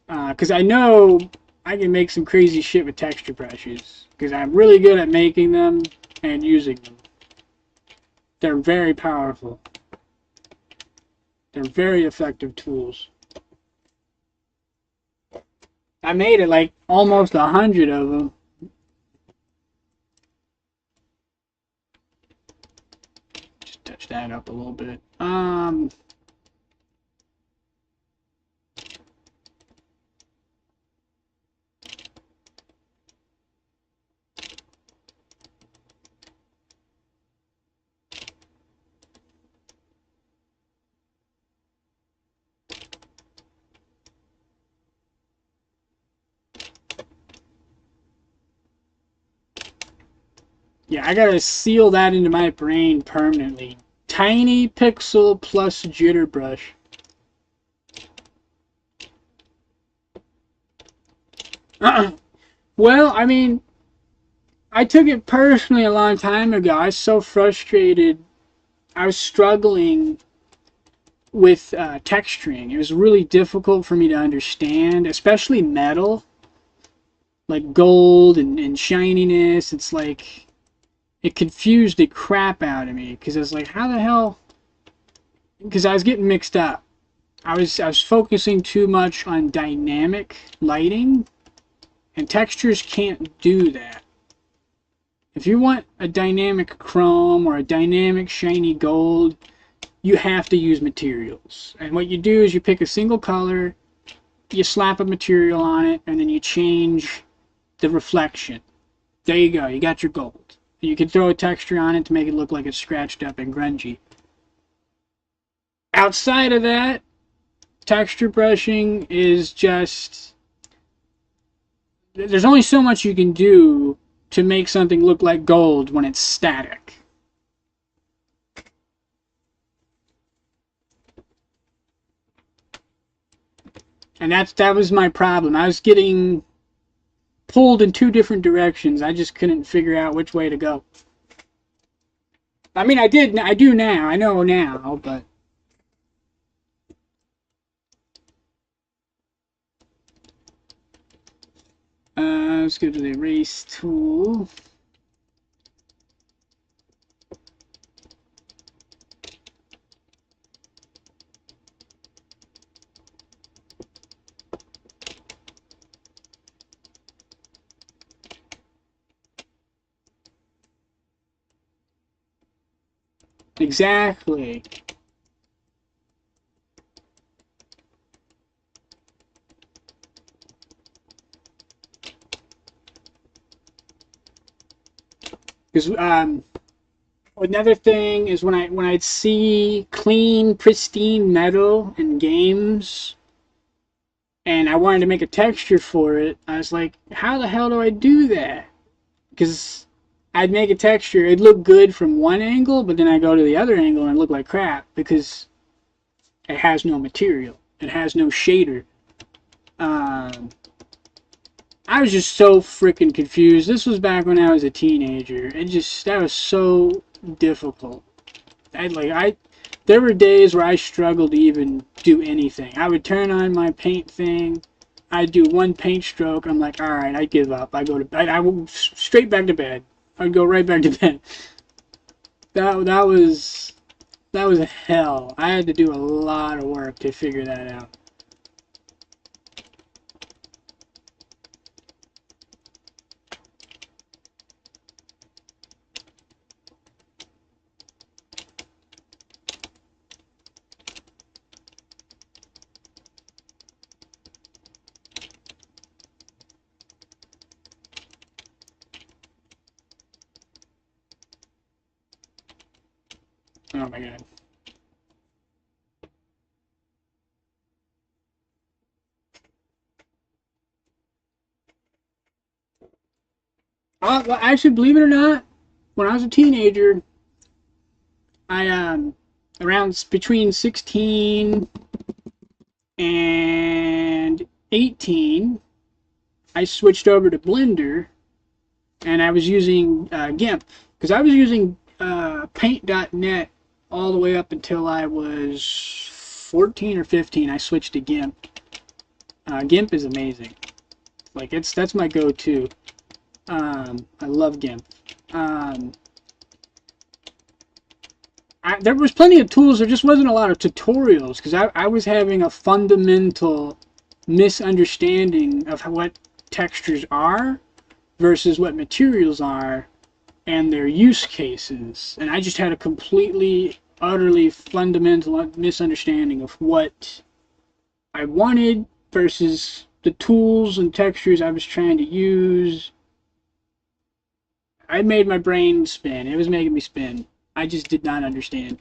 Speaker 1: Because I know I can make some crazy shit with texture brushes. Because I'm really good at making them and using them. They're very powerful. They're very effective tools. I made it like almost 100 of them. Just touch that up a little bit. Yeah, I gotta seal that into my brain permanently. Tiny pixel plus jitter brush. Well, I mean, I took it personally a long time ago. I was so frustrated. I was struggling with texturing. It was really difficult for me to understand, especially metal. Like gold and shininess. It's like, it confused the crap out of me. Because I was like, how the hell? Because I was getting mixed up. I was focusing too much on dynamic lighting. And textures can't do that. If you want a dynamic chrome or a dynamic shiny gold, you have to use materials. And what you do is you pick a single color, you slap a material on it, and then you change the reflection. There you go, you got your gold. You can throw a texture on it to make it look like it's scratched up and grungy. Outside of that, texture brushing is just... There's only so much you can do to make something look like gold when it's static. And that was my problem. I was getting pulled in two different directions. I just couldn't figure out which way to go. I mean, I do now. I know now, but... let's go to the erase tool. Exactly. Because another thing is when I'd see clean, pristine metal in games, and I wanted to make a texture for it, I was like, how the hell do I do that? Because I'd make a texture, it'd look good from one angle, but then I go to the other angle and it look like crap because it has no material, it has no shader. I was just so freaking confused. This was back when I was a teenager. That was so difficult. There were days where I struggled to even do anything. I would turn on my paint thing. I'd do one paint stroke. I'm like, all right, I give up. I would straight back to bed. I'd go right back to bed. That was hell. I had to do a lot of work to figure that out. Oh my god. Well, actually, believe it or not, when I was a teenager, I around between 16 and 18, I switched over to Blender, and I was using GIMP, because I was using Paint.net all the way up until I was 14 or 15. I switched to GIMP. GIMP is amazing. Like that's my go-to. I love GIMP. There was plenty of tools. There just wasn't a lot of tutorials because I was having a fundamental misunderstanding of what textures are versus what materials are and their use cases. And I just had a completely, utterly fundamental misunderstanding of what I wanted versus the tools and textures I was trying to use. I made my brain spin. It was making me spin. I just did not understand.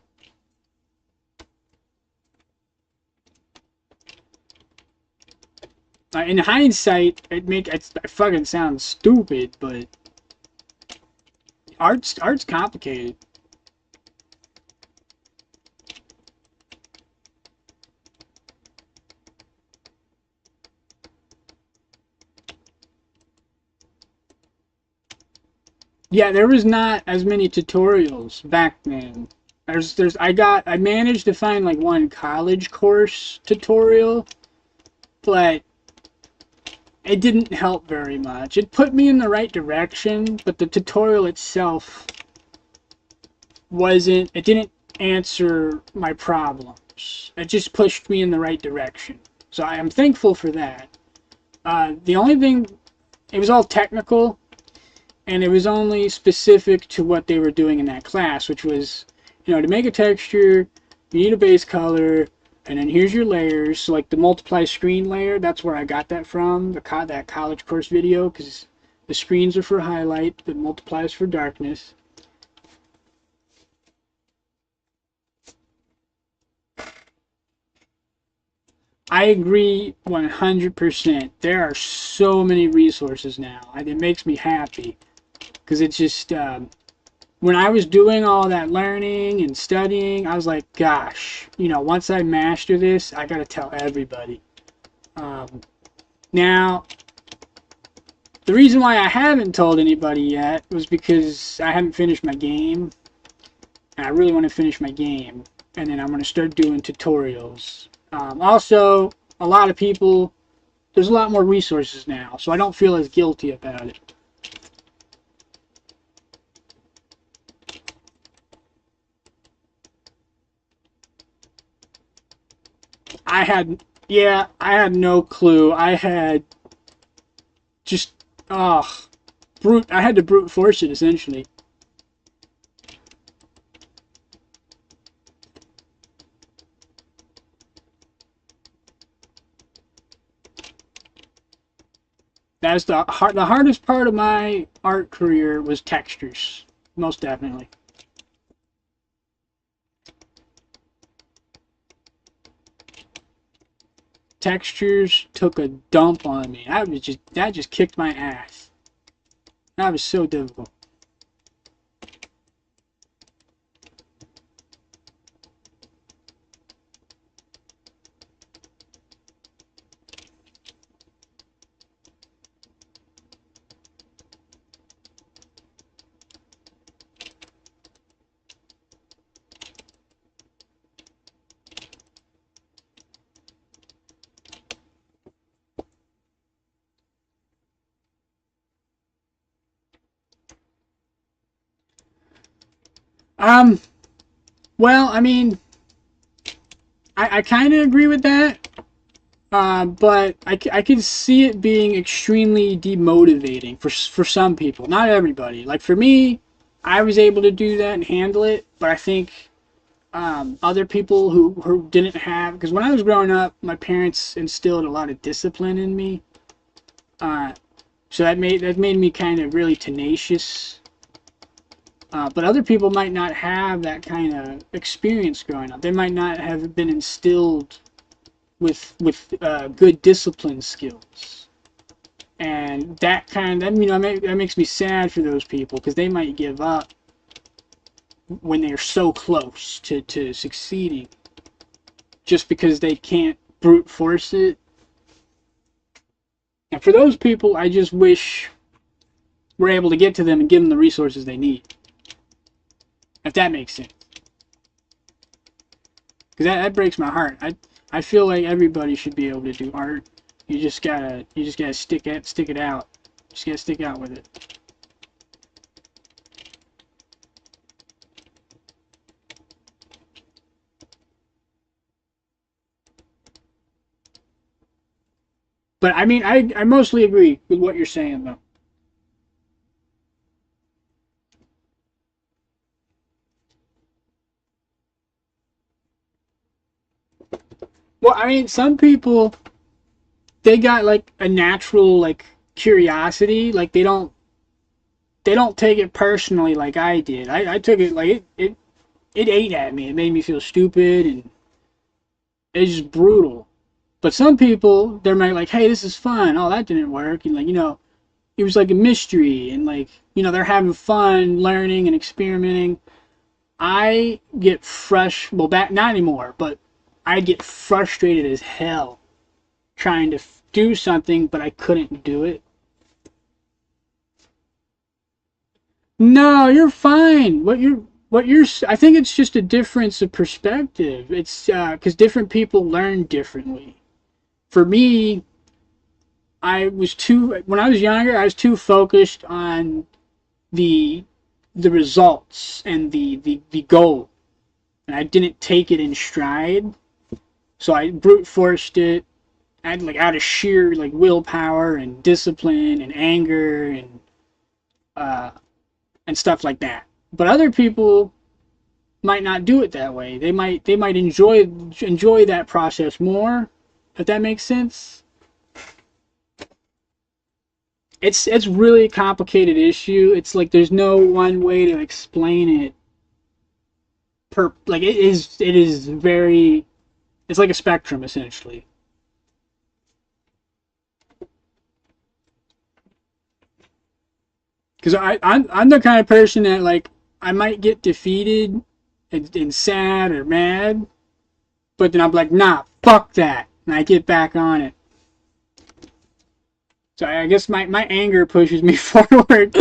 Speaker 1: In hindsight, it fucking sounds stupid, but art's complicated. Yeah, there was not as many tutorials back then. I managed to find like one college course tutorial, but it didn't help very much. It put me in the right direction, but the tutorial itself it didn't answer my problems. It just pushed me in the right direction. So I am thankful for that. The only thing, it was all technical, and it was only specific to what they were doing in that class, which was, to make a texture, you need a base color, and then here's your layers. So like the multiply screen layer, that's where I got that from, that college course video, because The screens are for highlight, the multiply is for darkness. I agree 100%. There are so many resources now. It makes me happy because it's just when I was doing all that learning and studying, I was like, gosh, you know, once I master this, I gotta tell everybody. Now, the reason why I haven't told anybody yet was because I haven't finished my game, and I really want to finish my game, and then I'm going to start doing tutorials. Also, a lot of people, there's a lot more resources now, so I don't feel as guilty about it. I had no clue. I had just, I had to brute force it, essentially. That's the hardest part of my art career was textures, most definitely. Textures took a dump on me. That just kicked my ass. That was so difficult. Well, I mean, I kind of agree with that, but I can see it being extremely demotivating for some people, not everybody. Like for me, I was able to do that and handle it, but I think other people who didn't have, because when I was growing up, my parents instilled a lot of discipline in me, so that made me kind of really tenacious. But other people might not have that kind of experience growing up. They might not have been instilled with good discipline skills, and that makes me sad for those people because they might give up when they're so close to succeeding, just because they can't brute force it. And for those people, I just wish we're able to get to them and give them the resources they need. If that makes sense. Because that breaks my heart. I feel like everybody should be able to do art. You just gotta stick it out. Just gotta stick out with it. But I mean, I mostly agree with what you're saying, though. Well, I mean, some people, they got like a natural like curiosity. Like they don't take it personally like I did. I took it like it ate at me. It made me feel stupid and it's just brutal. But some people, they're like, hey, this is fun. Oh, that didn't work. And like, it was like a mystery and like, they're having fun learning and experimenting. I get well, back, not anymore, but I get frustrated as hell trying to do something, but I couldn't do it. No, you're fine. I think it's just a difference of perspective. It's because different people learn differently. For me, when I was younger, I was too focused on the results and the goal, and I didn't take it in stride. So I brute forced it, out of sheer like willpower and discipline and anger and stuff like that. But other people might not do it that way. They might enjoy that process more, if that makes sense. it's really a complicated issue. It's like there's no one way to explain it. Like it is very. It's like a spectrum essentially. Because I'm the kind of person that like I might get defeated and sad or mad, but then I'm like, nah, fuck that, and I get back on it. So I guess my anger pushes me forward.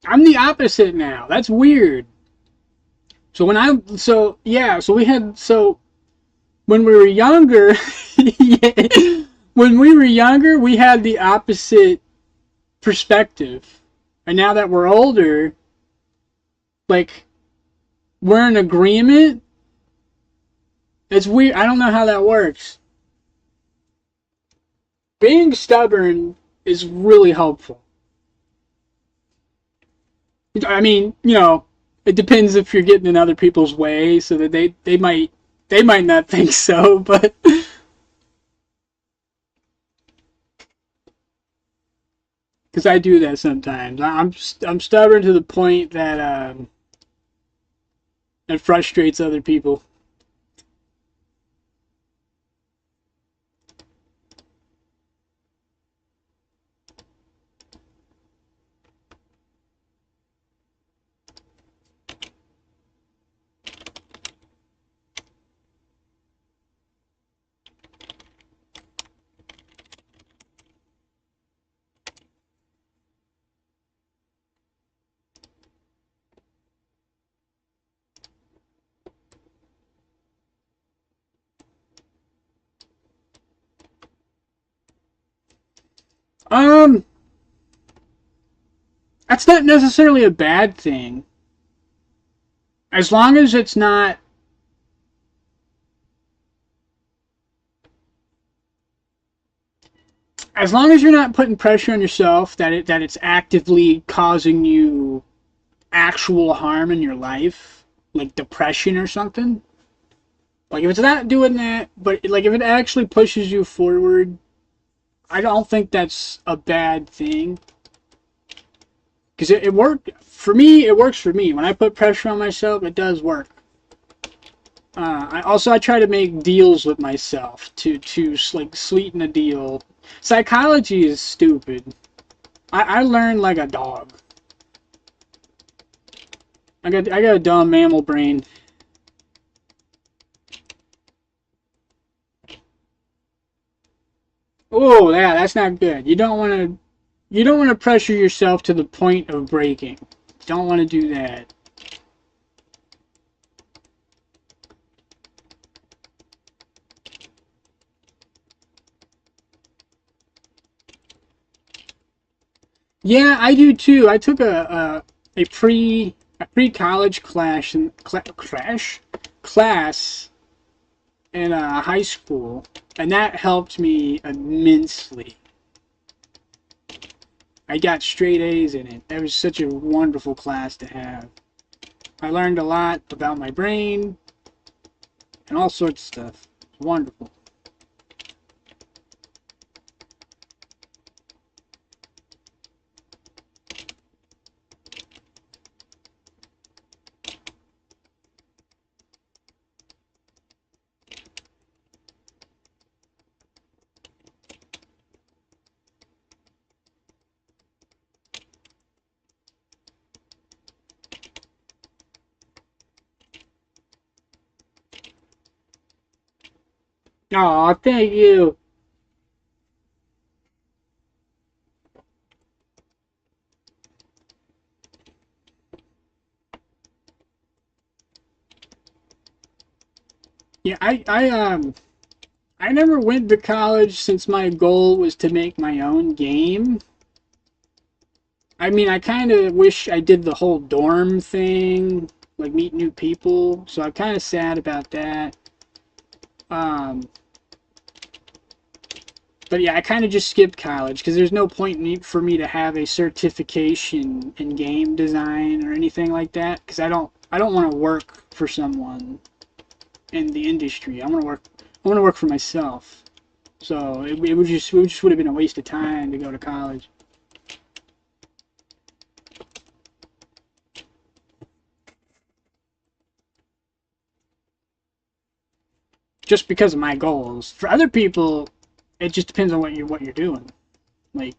Speaker 1: I'm the opposite now. That's weird. So when we were younger, yeah, when we were younger, we had the opposite perspective, and now that we're older, like we're in agreement. It's weird. I don't know how that works. Being stubborn is really helpful. I mean, it depends if you're getting in other people's way, so that they might not think so, but because I do that sometimes. I'm stubborn to the point that it frustrates other people. Um, that's not necessarily a bad thing, as long as it's not. As long as you're not putting pressure on yourself that it's actively causing you actual harm in your life, like depression or something. Like if it's not doing that, but like if it actually pushes you forward, I don't think that's a bad thing. Because it worked for me. It works for me. When I put pressure on myself, it does work. I try to make deals with myself to like sweeten the deal. Psychology is stupid. I learn like a dog. I got a dumb mammal brain. Oh, yeah, that's not good. You don't want to pressure yourself to the point of breaking. Don't want to do that. Yeah, I do too. I took a pre college class in high school, and that helped me immensely. I got straight A's in it. That was such a wonderful class to have. I learned a lot about my brain and all sorts of stuff. It's wonderful. Oh, thank you. Yeah, I never went to college since my goal was to make my own game. I mean, I kind of wish I did the whole dorm thing, like meet new people. So I'm kind of sad about that. Um, But yeah, I kind of just skipped college because there's no point for me to have a certification in game design or anything like that. Because I don't want to work for someone in the industry. I want to work for myself. So it would have been a waste of time to go to college. Just because of my goals. For other people, it just depends on what you're doing. Like,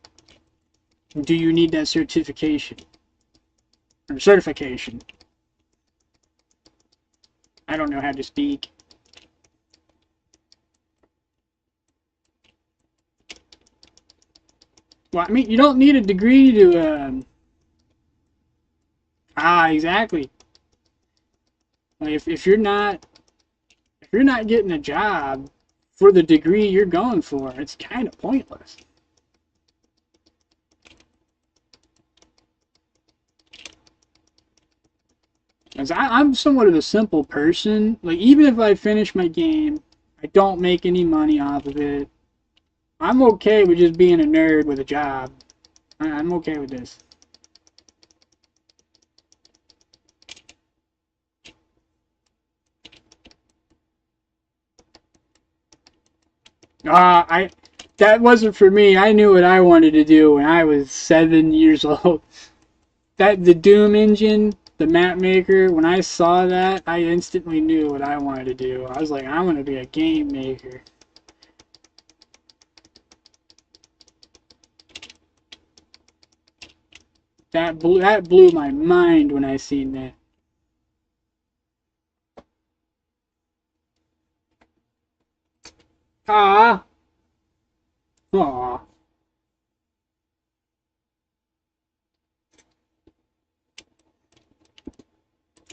Speaker 1: do you need that certification or certification? I don't know how to speak. Well, I mean, you don't need a degree to. Exactly. Like if you're not getting a job for the degree you're going for, it's kind of pointless. As I'm somewhat of a simple person. Like even if I finish my game, I don't make any money off of it. I'm okay with just being a nerd with a job. I'm okay with this. I that wasn't for me. I knew what I wanted to do when I was 7 years old. That the Doom engine, the map maker. When I saw that, I instantly knew what I wanted to do. I was like, I want to be a game maker. That blew my mind when I seen that. Ah, aw.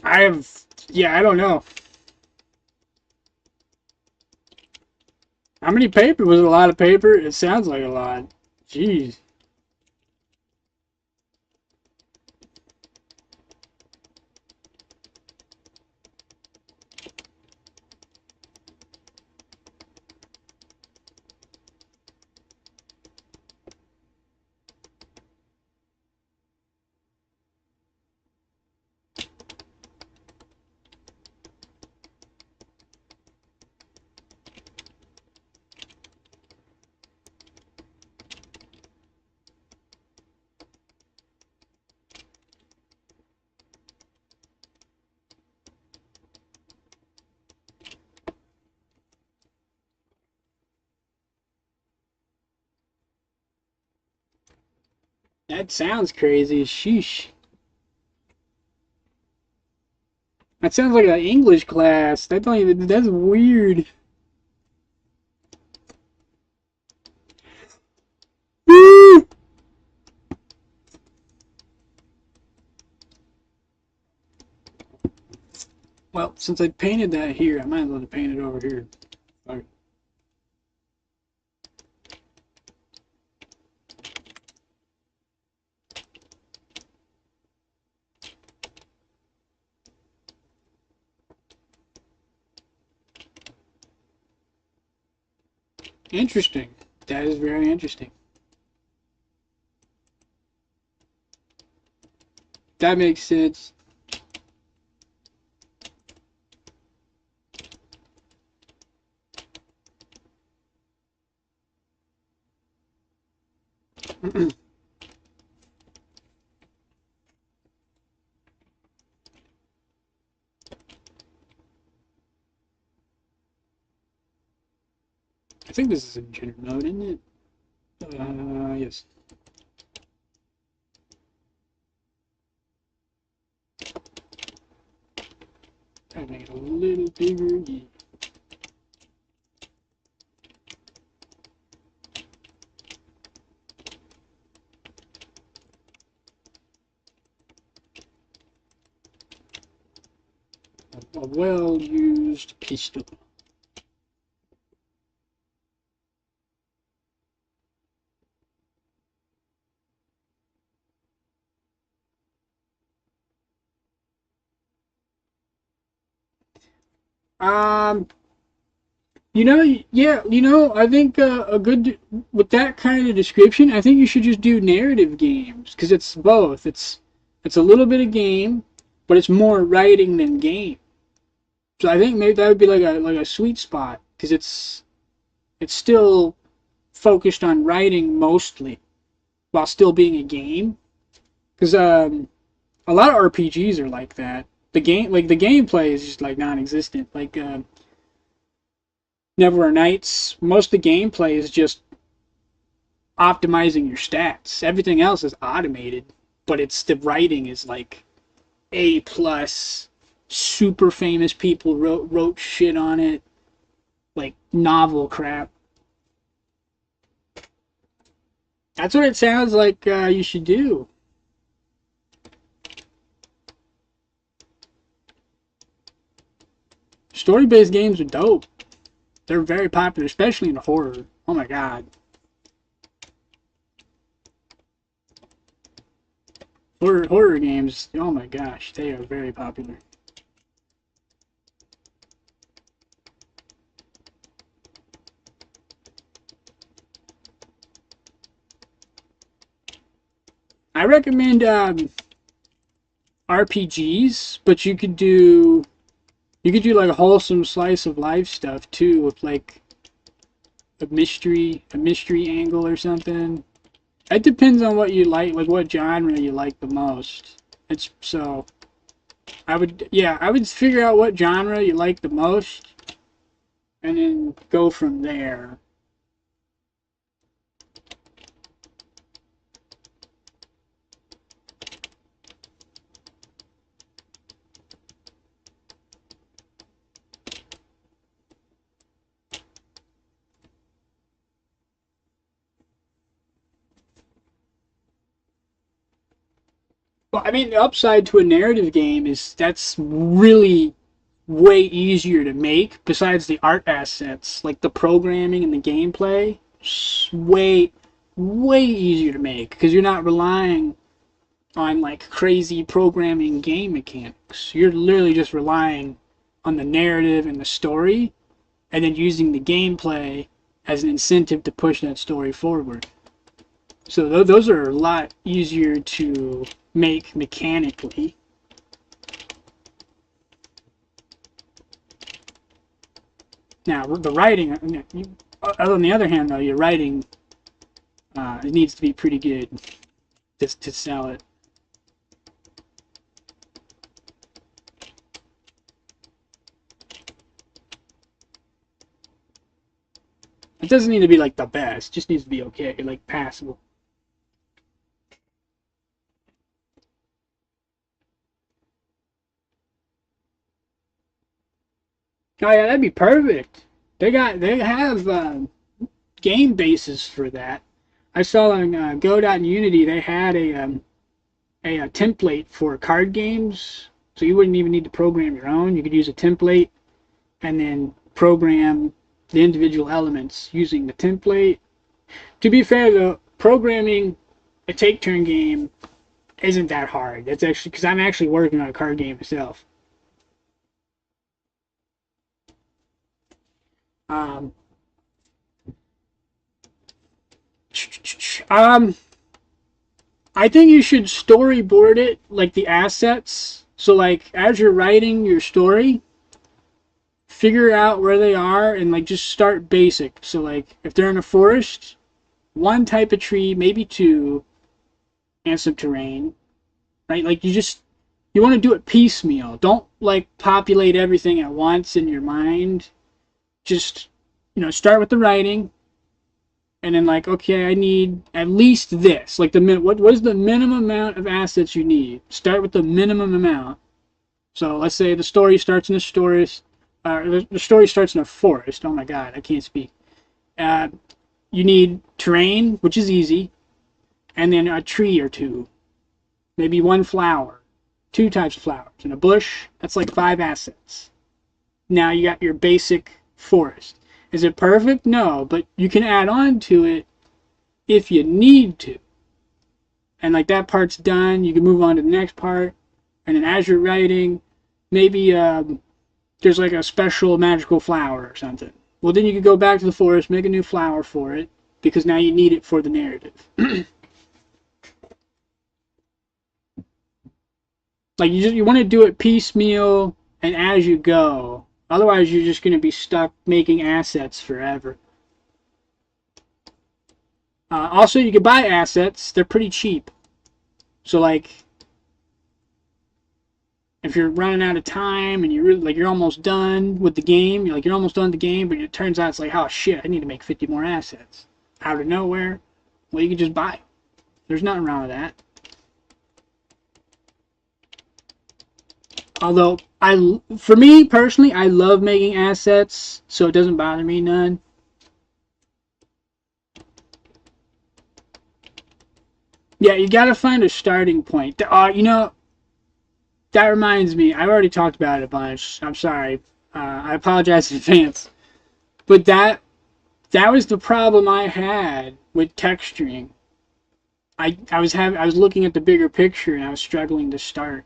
Speaker 1: I have, yeah, I don't know. How many paper? Was it a lot of paper? It sounds like a lot. Jeez. That sounds crazy. Sheesh. That sounds like an English class. That don't even. That's weird. Well, since I painted that here, I might as well paint it over here. Fuck. Interesting. That is very interesting. That makes sense. I think this is in general mode, isn't it? Yes. Try to make it a little bigger. Yeah. A well-used pistol. Um, Yeah, I think a good with that kind of description, I think you should just do narrative games because it's both. It's a little bit of game, but it's more writing than game. So I think maybe that would be like a sweet spot because it's still focused on writing mostly while still being a game. Because a lot of RPGs are like that. The gameplay is just like non-existent. Like Neverwhere Nights, most of the gameplay is just optimizing your stats. Everything else is automated, but it's the writing is like A plus. Super famous people wrote shit on it, like novel crap. That's what it sounds like you should do. Story-based games are dope. They're very popular, especially in horror. Oh my god. Horror games, oh my gosh, they are very popular. I recommend RPGs, but you could do like a wholesome slice of life stuff too, with like a mystery angle or something. It depends on what you like what genre you like the most. It's so I would figure out what genre you like the most and then go from there. Well, I mean, the upside to a narrative game is that's really way easier to make besides the art assets, like the programming and the gameplay. Way easier to make because you're not relying on like crazy programming game mechanics. You're literally just relying on the narrative and the story and then using the gameplay as an incentive to push that story forward. So those are a lot easier to make mechanically. Now, the writing, on the other hand, though, your writing it needs to be pretty good to sell it. It doesn't need to be like the best; it just needs to be okay, like passable. Oh yeah, that'd be perfect. They have game bases for that. I saw on Go. Unity they had a template for card games, so you wouldn't even need to program your own. You could use a template and then program the individual elements using the template. To be fair, though, programming a take-turn game isn't that hard. That's actually because I'm actually working on a card game myself. Um, um, I think you should storyboard it, like the assets. So, like, as you're writing your story, figure out where they are and, like, just start basic. So, like, if they're in a forest, one type of tree, maybe two, and some terrain, right? Like, you want to do it piecemeal. Don't, like, populate everything at once in your mind. Just, start with the writing, and then like, okay, I need at least this. Like what is the minimum amount of assets you need? Start with the minimum amount. So let's say the story starts in a forest. The story starts in a forest. Oh my god, I can't speak. Uh, you need terrain, which is easy, and then a tree or two, maybe one flower, two types of flowers, and a bush. That's like 5 assets. Now you got your basic forest. Is it perfect? No, but you can add on to it if you need to. And like that part's done, you can move on to the next part. And then as you're writing, maybe there's like a special magical flower or something. Well, then you could go back to the forest, make a new flower for it, because now you need it for the narrative. Like you want to do it piecemeal and as you go. Otherwise, you're just going to be stuck making assets forever. Also, you can buy assets; they're pretty cheap. So, like, if you're running out of time and you're almost done with the game, you're almost done with the game, but it turns out it's like, oh shit, I need to make 50 more assets out of nowhere. Well, you can just buy. There's nothing wrong with that. Although for me personally, I love making assets, so it doesn't bother me none. Yeah, you gotta find a starting point. You know, that reminds me. I've already talked about it a bunch. I'm sorry. I apologize in advance. But that was the problem I had with texturing. I was looking at the bigger picture and I was struggling to start.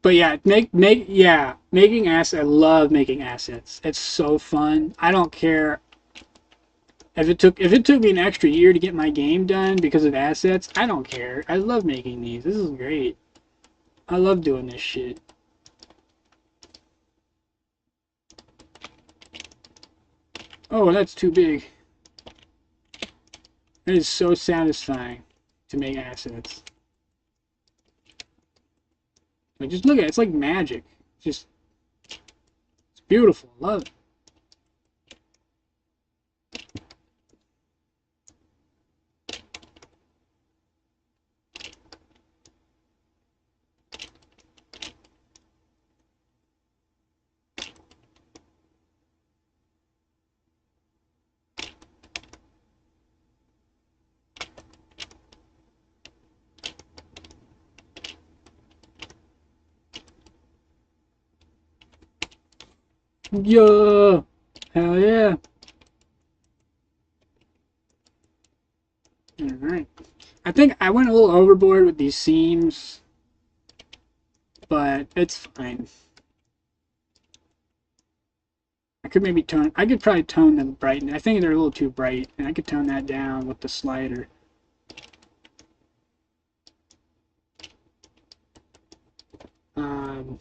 Speaker 1: But yeah, making assets. I love making assets. It's so fun. I don't care if it took me an extra year to get my game done because of assets. I don't care. I love making these. This is great. I love doing this shit. Oh, that's too big. It is so satisfying to make assets. Like, just look at it. It's like magic. It's beautiful. I love it. Yo! Hell yeah! Alright. I think I went a little overboard with these seams, but it's fine. I could probably tone them brighten. I think they're a little too bright, and I could tone that down with the slider. Um,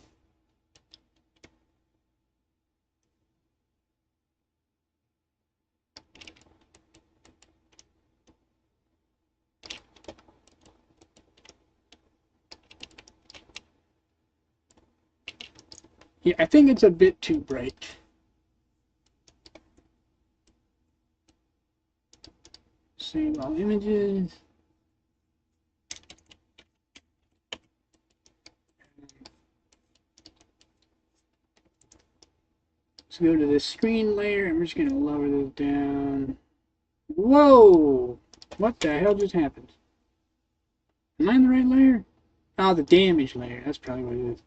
Speaker 1: yeah, I think it's a bit too bright. Save all images. Let's go to the screen layer. I'm just going to lower those down. Whoa! What the hell just happened? Am I in the right layer? Oh, the damage layer. That's probably what it is.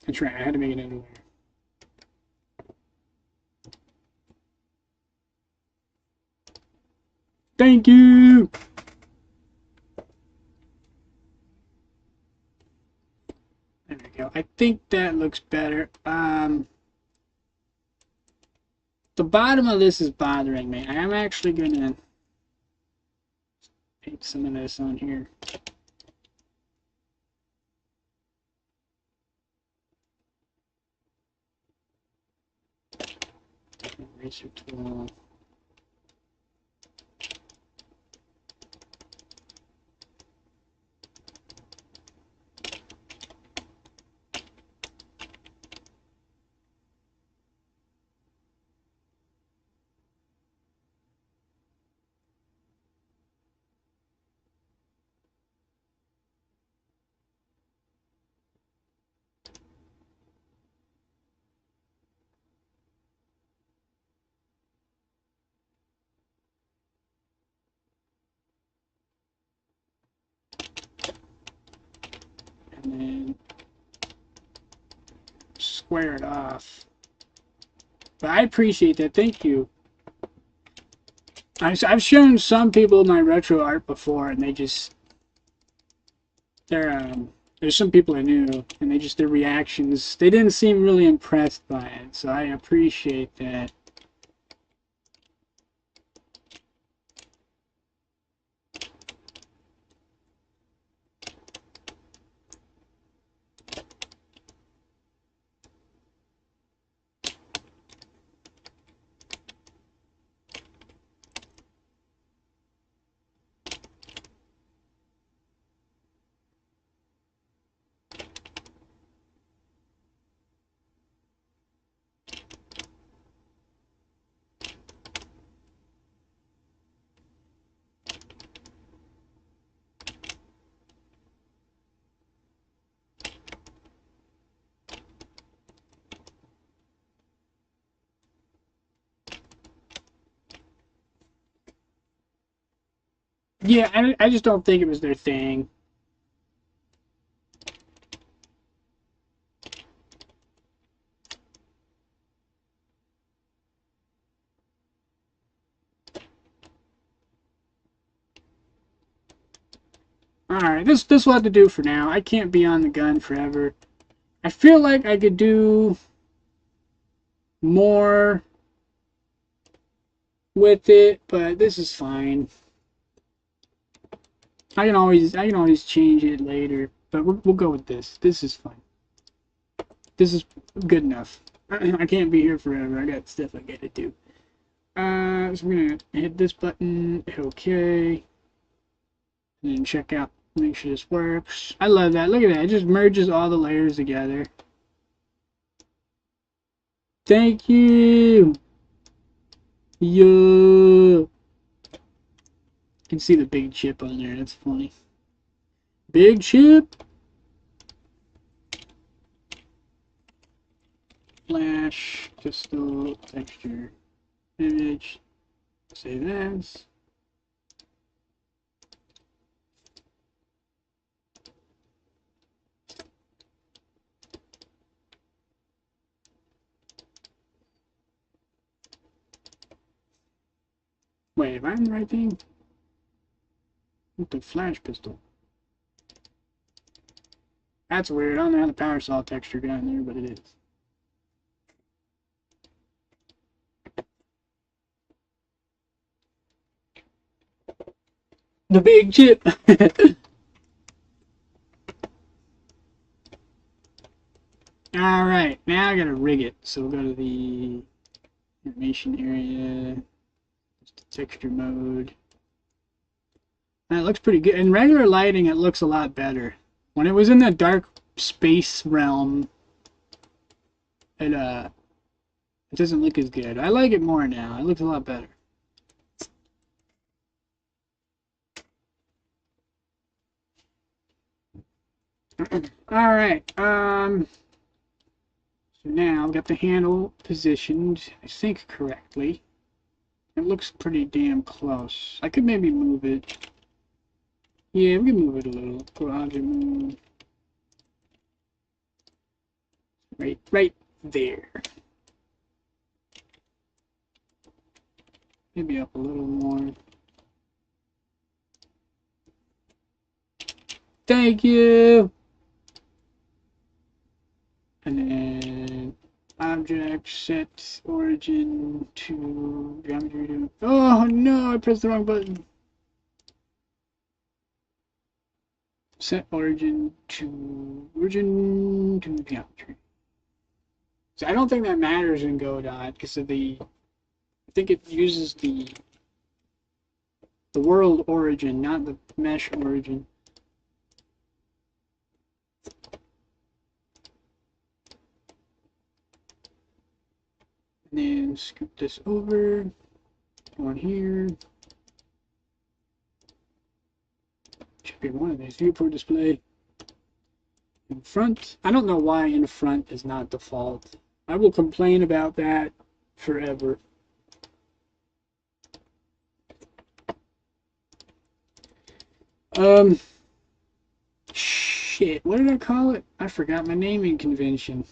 Speaker 1: That's right. I had to make another layer. Thank you! There we go. I think that looks better. The bottom of this is bothering me. I am actually going to paint some of this on here. Eraser tool. And then square it off. But I appreciate that. Thank you. I've shown some people my retro art before, and there's some people I knew, and their reactions, they didn't seem really impressed by it, so I appreciate that. Yeah, I just don't think it was their thing. Alright, this will have to do for now. I can't be on the gun forever. I feel like I could do more with it, but this is fine. I can always change it later, but we'll go with this. This is fine. This is good enough. I can't be here forever. I got stuff I gotta do. So we're gonna hit this button, hit OK, and then check out, make sure this works. I love that. Look at that. It just merges all the layers together. Thank you. Yo. You can see the big chip on there. That's funny. Big chip. Flash, pistol, texture, image, save as. Wait, am I in the right thing? With the flash pistol. That's weird. I don't know how the power saw texture got in there, but it is. The big chip. Alright, now I gotta rig it. So we'll go to the animation area, just texture mode. That looks pretty good. In regular lighting, it looks a lot better. When it was in the dark space realm, it doesn't look as good. I like it more now. It looks a lot better. Alright, so now I've got the handle positioned, I think, correctly. It looks pretty damn close. I could maybe move it. Yeah, we can move it a little. Go object move. Right there. Maybe up a little more. Thank you! And then object set origin to geometry to. Oh no, I pressed the wrong button. Set origin to geometry. So I don't think that matters in Godot because of I think it uses the world origin, not the mesh origin. And then scoop this over on here. Should be one of these. Viewport display. In front. I don't know why in front is not default. I will complain about that forever. Shit, what did I call it? I forgot my naming convention.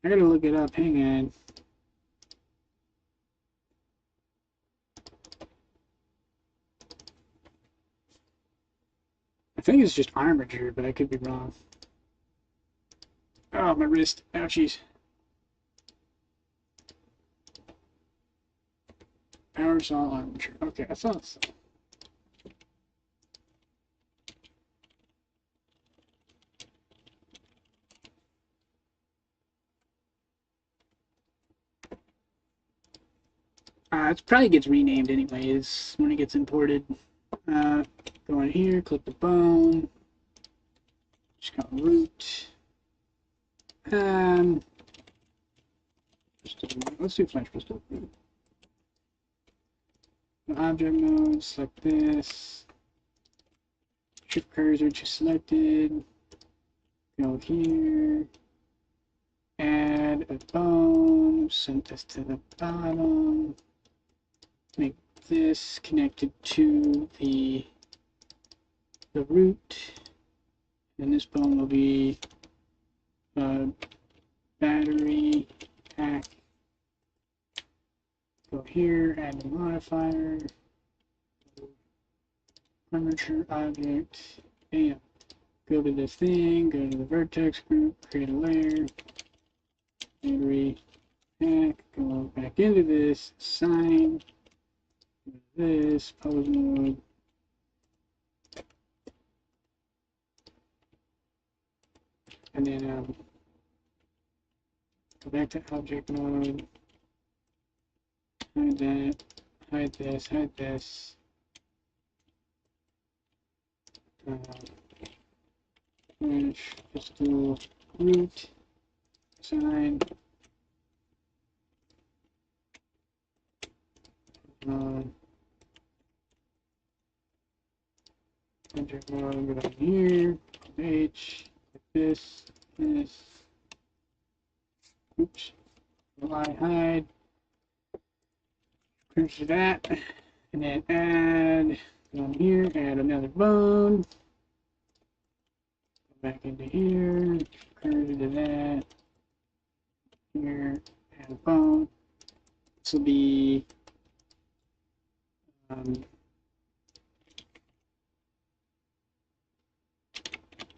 Speaker 1: I gotta look it up, hang on. think it's just armature, but I could be wrong. Oh, my wrist. Ouchies. Power saw armature. Okay, I thought so. It probably gets renamed anyways when it gets imported. Go in here, click the bone. Just go root. Let's do flash pistol. Object mode, select this. Shift cursor to selected. Go here. Add a bone. Send this to the bottom. Make this connected to the root. And this bone will be battery pack. Go here, add a modifier, armature object, bam. Go to this thing, go to the vertex group, create a layer, battery pack, go back into this, assign, this, pose mode, and then go back to object mode, hide that, hide this, hide this. Flash pistol root assign object mode, go down here, H, like this, oops, hide, cursor that, and then add, down here, add another bone, go back into here, cursor to that, here, add a bone. This will be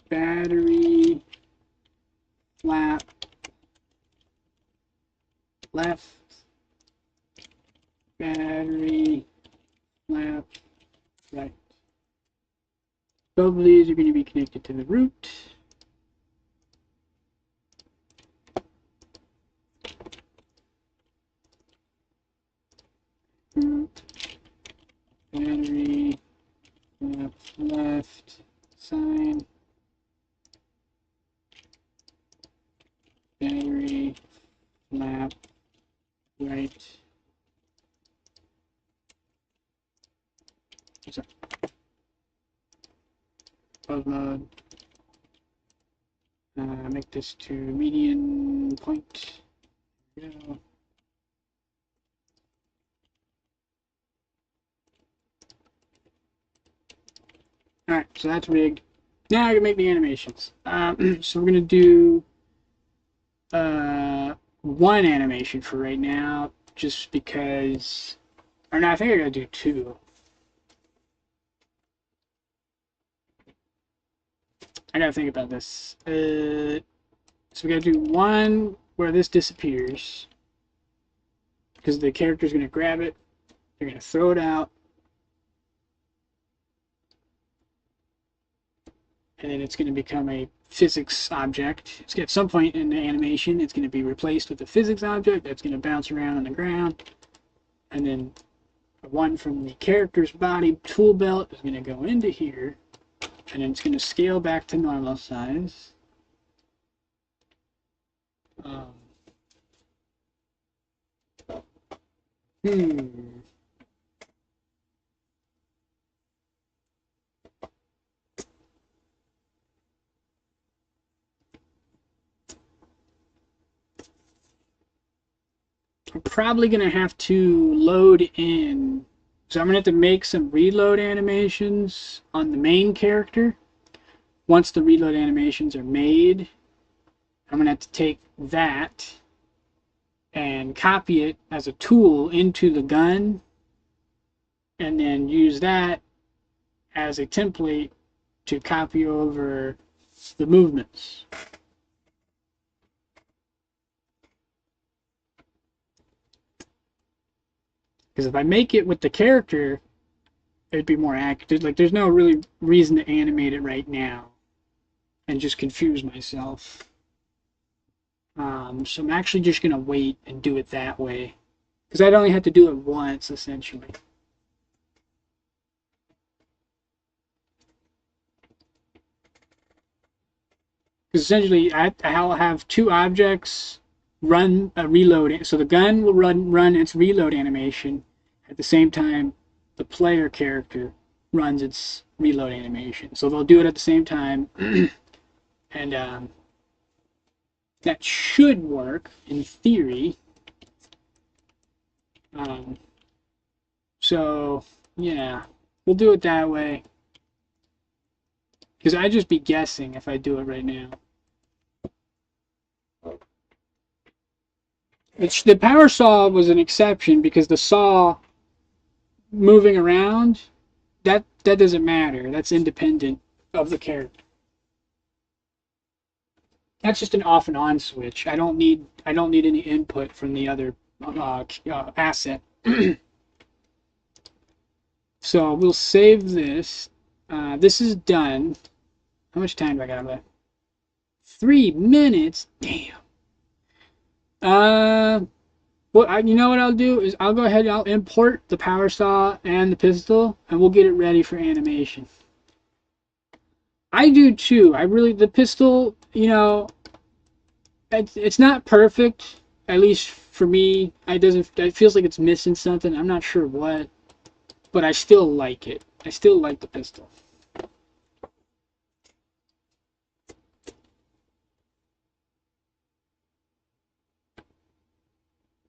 Speaker 1: battery flap left, battery flap right. Both of these are going to be connected to the root. Battery flap left, sign. Battery flap right. Sorry. Pose mode. Make this to median point. There we go. Alright, so that's rigged. Now I can make the animations. So we're going to do one animation for right now, just because, or no, I think I gotta do two. I gotta think about this. So we gotta do one where this disappears, because the character's gonna grab it, they're gonna throw it out, and then it's going to become a physics object. It's at some point in the animation, it's going to be replaced with a physics object that's going to bounce around on the ground. And then one from the character's body tool belt is going to go into here, and then it's going to scale back to normal size. I'm probably going to have to load in, so I'm going to have to make some reload animations on the main character. Once the reload animations are made, I'm going to have to take that and copy it as a tool into the gun, and then use that as a template to copy over the movements. Because if I make it with the character, it'd be more accurate. Like, there's no really reason to animate it right now and just confuse myself. So I'm actually just going to wait and do it that way. Because I'd only have to do it once, essentially. Because essentially, I'll have two objects run a reload. So the gun will run its reload animation. At the same time, the player character runs its reload animation. So they'll do it at the same time. And that should work in theory. So yeah, we'll do it that way. Because I'd just be guessing if I do it right now. The power saw was an exception because the saw moving around, that doesn't matter. That's independent of the character. That's just an off and on switch. I don't need any input from the other asset. So we'll save this. This is done. How much time do I got left? 3 minutes? Damn. Well, you know what I'll do is I'll go ahead and I'll import the power saw and the pistol, and we'll get it ready for animation. I do too. The pistol, you know, it's not perfect, at least for me. It feels like it's missing something. I'm not sure what, but I still like it. I still like the pistol.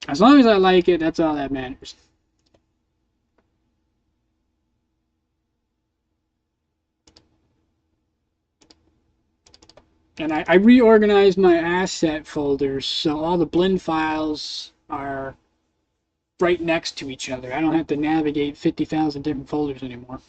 Speaker 1: As long as I like it, that's all that matters. And I reorganized my asset folders so all the blend files are right next to each other. I don't have to navigate 50,000 different folders anymore.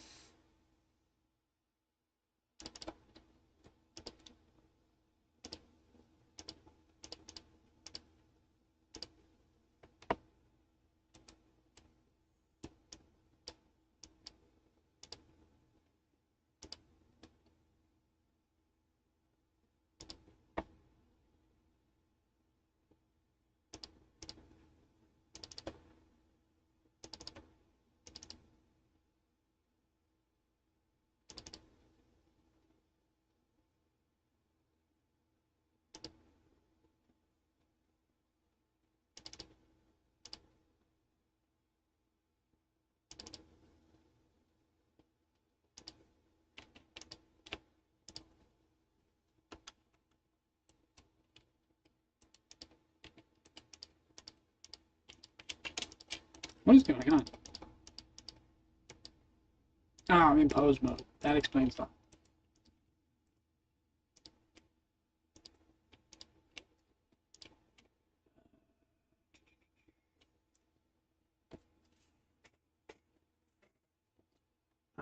Speaker 1: What is going on? Oh, I'm in pose mode. That explains that.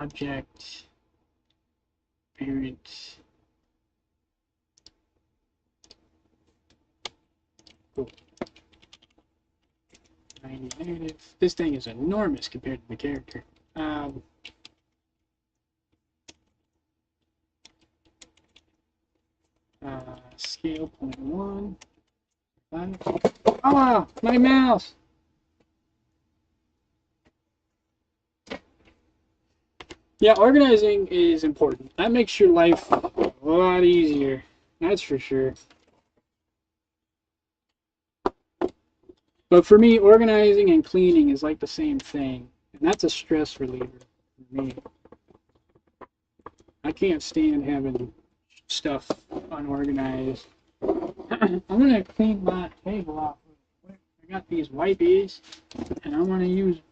Speaker 1: Object, parent. Cool. 90 negative. This thing is enormous compared to the character. Scale 0.1. Oh, my mouse! Yeah, organizing is important. That makes your life a lot easier. That's for sure. But for me, organizing and cleaning is like the same thing. And that's a stress reliever for me. I can't stand having stuff unorganized. I'm going to clean my table off real quick. I got these wipies, and I want to use them.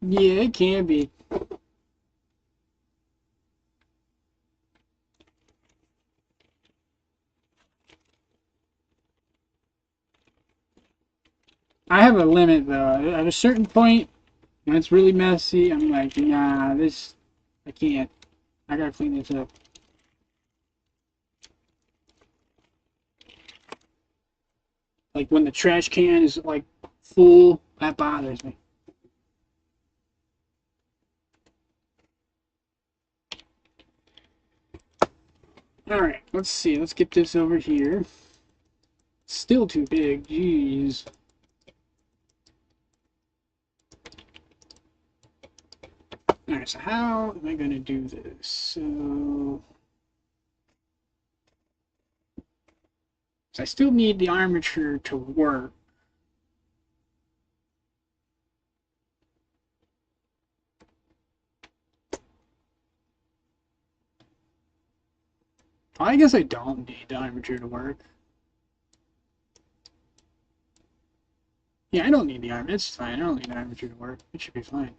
Speaker 1: Yeah, it can be. I have a limit though. At a certain point, when it's really messy, I'm like, nah, this, I can't. I gotta clean this up. Like when the trash can is like full, that bothers me. Alright, let's see. Let's get this over here. Still too big, jeez. Alright, so how am I gonna do this? So I still need the armature to work. I guess I don't need the armature to work. Yeah, I don't need the armature. It's fine. I don't need the armature to work. It should be fine.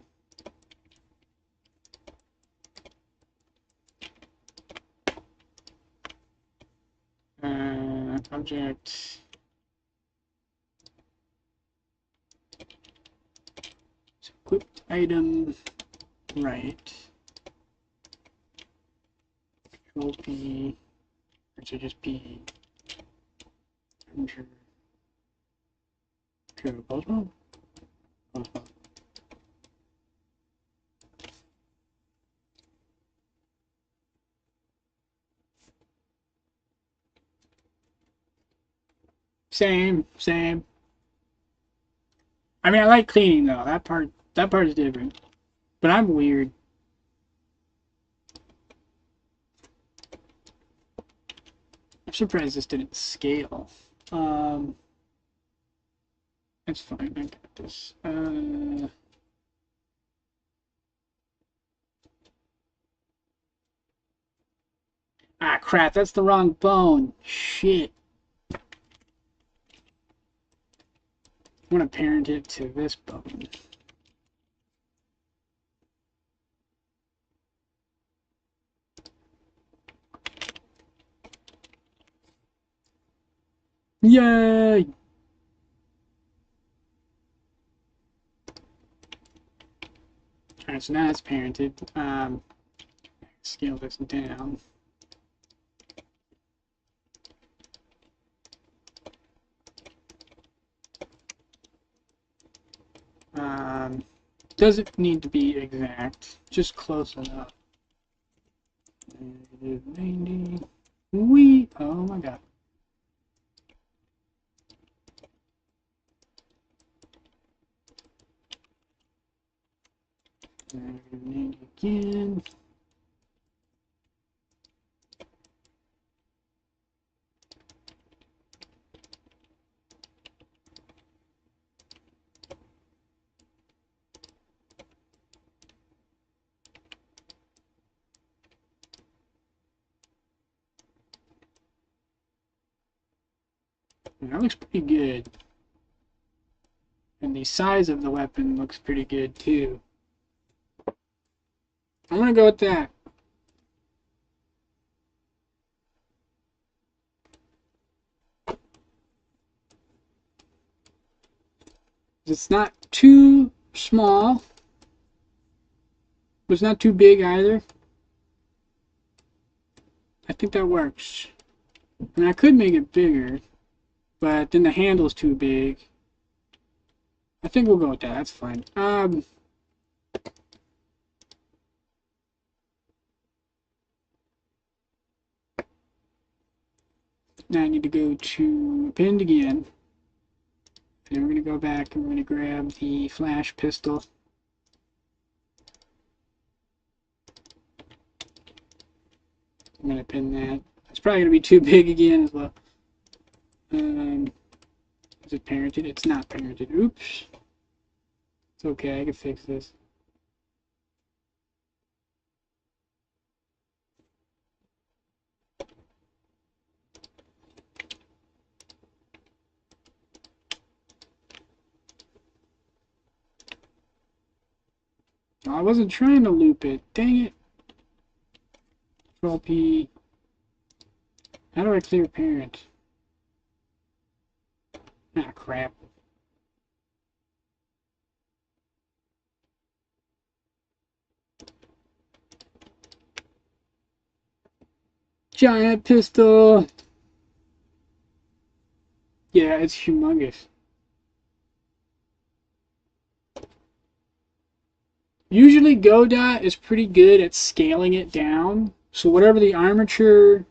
Speaker 1: Object. Equipped item. Right. Control P. Or should just be. Armature. Postpone? Postpone. Same. I mean, I like cleaning though. That part is different. But I'm weird. I'm surprised this didn't scale. That's fine. I got this. Ah, crap. That's the wrong bone. Shit. I want to parent it to this bone. Yay! Alright, so now it's parented. Scale this down. Doesn't need to be exact, just close enough. -90. Oh my god. -90 again. That looks pretty good. And the size of the weapon looks pretty good too. I'm gonna go with that. It's not too small, but it's not too big either. I think that works. I mean, I could make it bigger, but then the handle's too big. I think we'll go with that. That's fine. Now I need to go to pinned again. And we're going to go back and we're going to grab the flash pistol. I'm going to pin that. It's probably going to be too big again as well. Is it parented? It's not parented. Oops. It's okay. I can fix this. Oh, I wasn't trying to loop it. Dang it. Control P. How do I clear parent? Ah, crap. Giant pistol! Yeah, it's humongous. Usually Godot is pretty good at scaling it down. So whatever the armature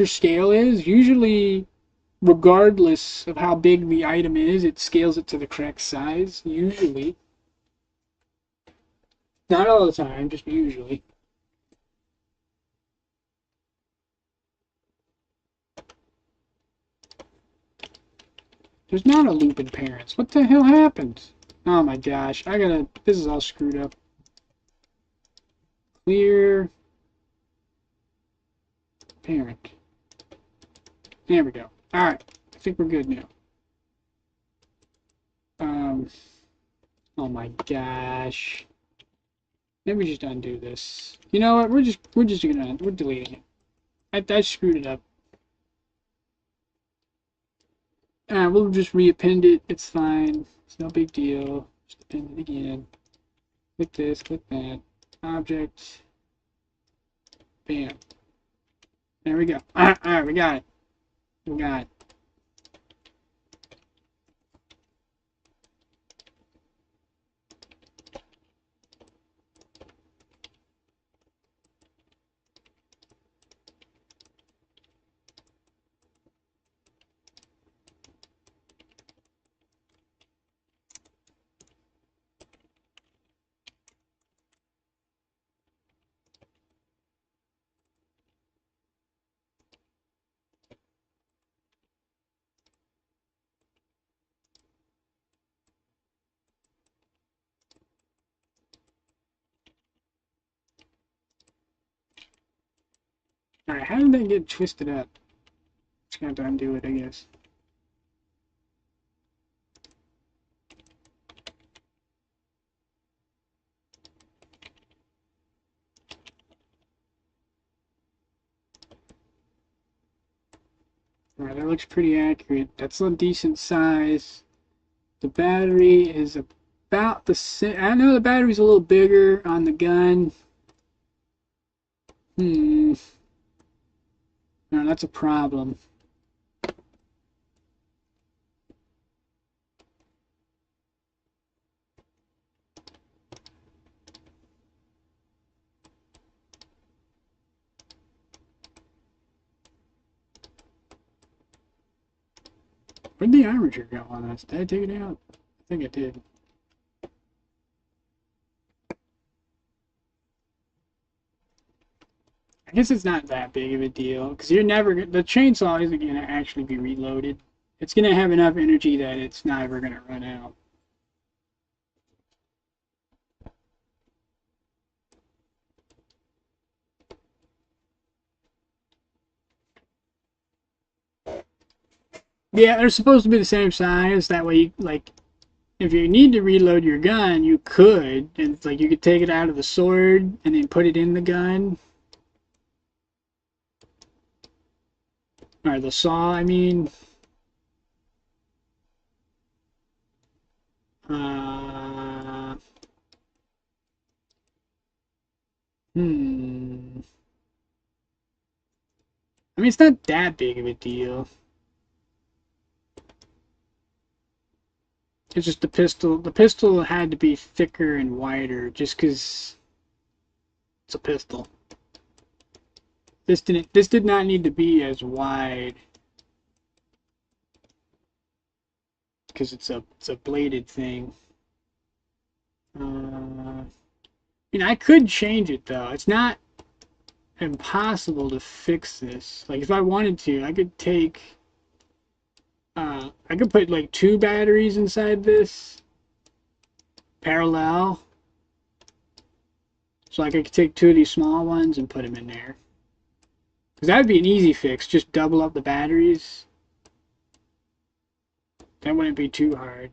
Speaker 1: scale is, usually regardless of how big the item is, it scales it to the correct size, usually. Not all the time, just usually. There's not a loop in parents. What the hell happened? Oh my gosh, this is all screwed up. Clear parent. There we go. Alright, I think we're good now. Oh my gosh. Maybe we just undo this. You know what? We're deleting it. I screwed it up. We'll just reappend it. It's fine. It's no big deal. Just append it again. Click this, click that. Object. Bam. There we go. Alright, we got it. We got it. Alright, how did that get twisted up? Just gonna have to undo it, I guess. Alright, that looks pretty accurate. That's a decent size. The battery is about the same. I know the battery's a little bigger on the gun. No, that's a problem. Where'd the armature go on this? Did I take it out? I think I did. I guess it's not that big of a deal because the chainsaw isn't going to actually be reloaded. It's going to have enough energy that it's never going to run out. Yeah, they're supposed to be the same size. That way, like, if you need to reload your gun, you could. And it's like you could take it out of the sword and then put it in the gun. Or the saw, I mean. Uh, hmm. I mean, it's not that big of a deal. It's just the pistol. The pistol had to be thicker and wider just because it's a pistol. This did not need to be as wide because it's a bladed thing. I mean, I could change it though. It's not impossible to fix this. Like if I wanted to, I could take I could put like 2 batteries inside this parallel. So like I could take 2 of these small ones and put them in there. Because that would be an easy fix. Just double up the batteries. That wouldn't be too hard.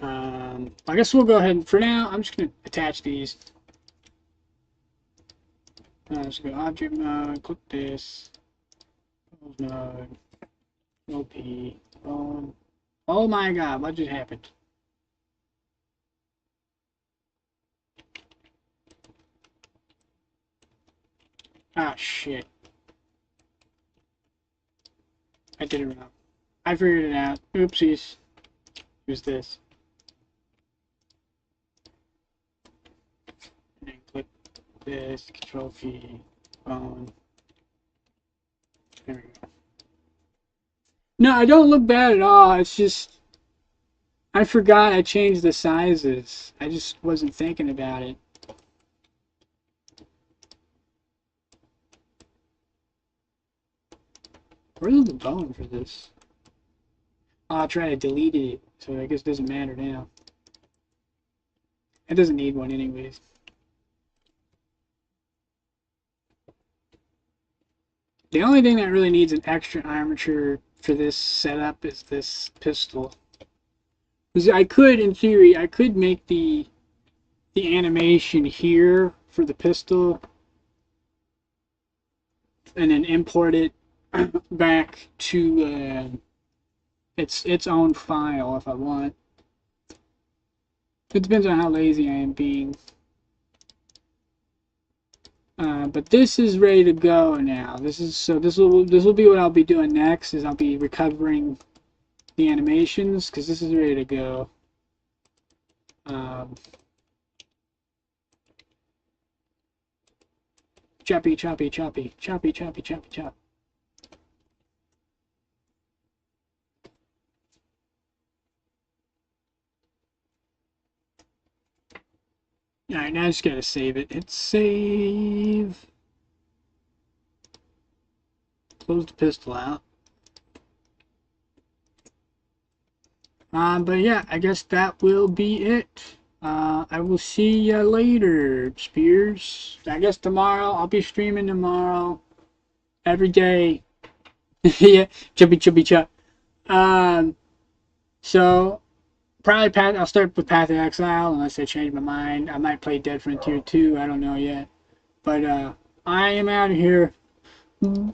Speaker 1: I guess we'll go ahead and for now, I'm just going to attach these. Let's go object mode, click this, close node, OP, phone. Oh my god, what just happened? Ah, shit. I did it wrong. I figured it out. Oopsies. Who's this? And then click this, control key, phone. There we go. No, I don't look bad at all. It's just, I forgot I changed the sizes. I just wasn't thinking about it. Where's the bone for this? Oh, I'll try to delete it, so I guess it doesn't matter now. It doesn't need one anyways. The only thing that really needs an extra armature for this setup is this pistol. Because I could, in theory, I could make the animation here for the pistol and then import it back to its own file if I want. It depends on how lazy I am being. But this is ready to go now. This will be what I'll be doing next. Is I'll be recovering the animations because this is ready to go. Choppy, choppy, choppy, choppy, choppy, choppy, chop. Alright, now I just gotta save it. Hit save. Close the pistol out. But yeah, I guess that will be it. I will see ya later, Spears. I guess tomorrow, I'll be streaming tomorrow. Every day. Yeah, chubby, chubby, chub. So, probably I'll start with Path of Exile unless I change my mind. I might play Dead Frontier 2, I don't know yet. But, I am out of here. Bye.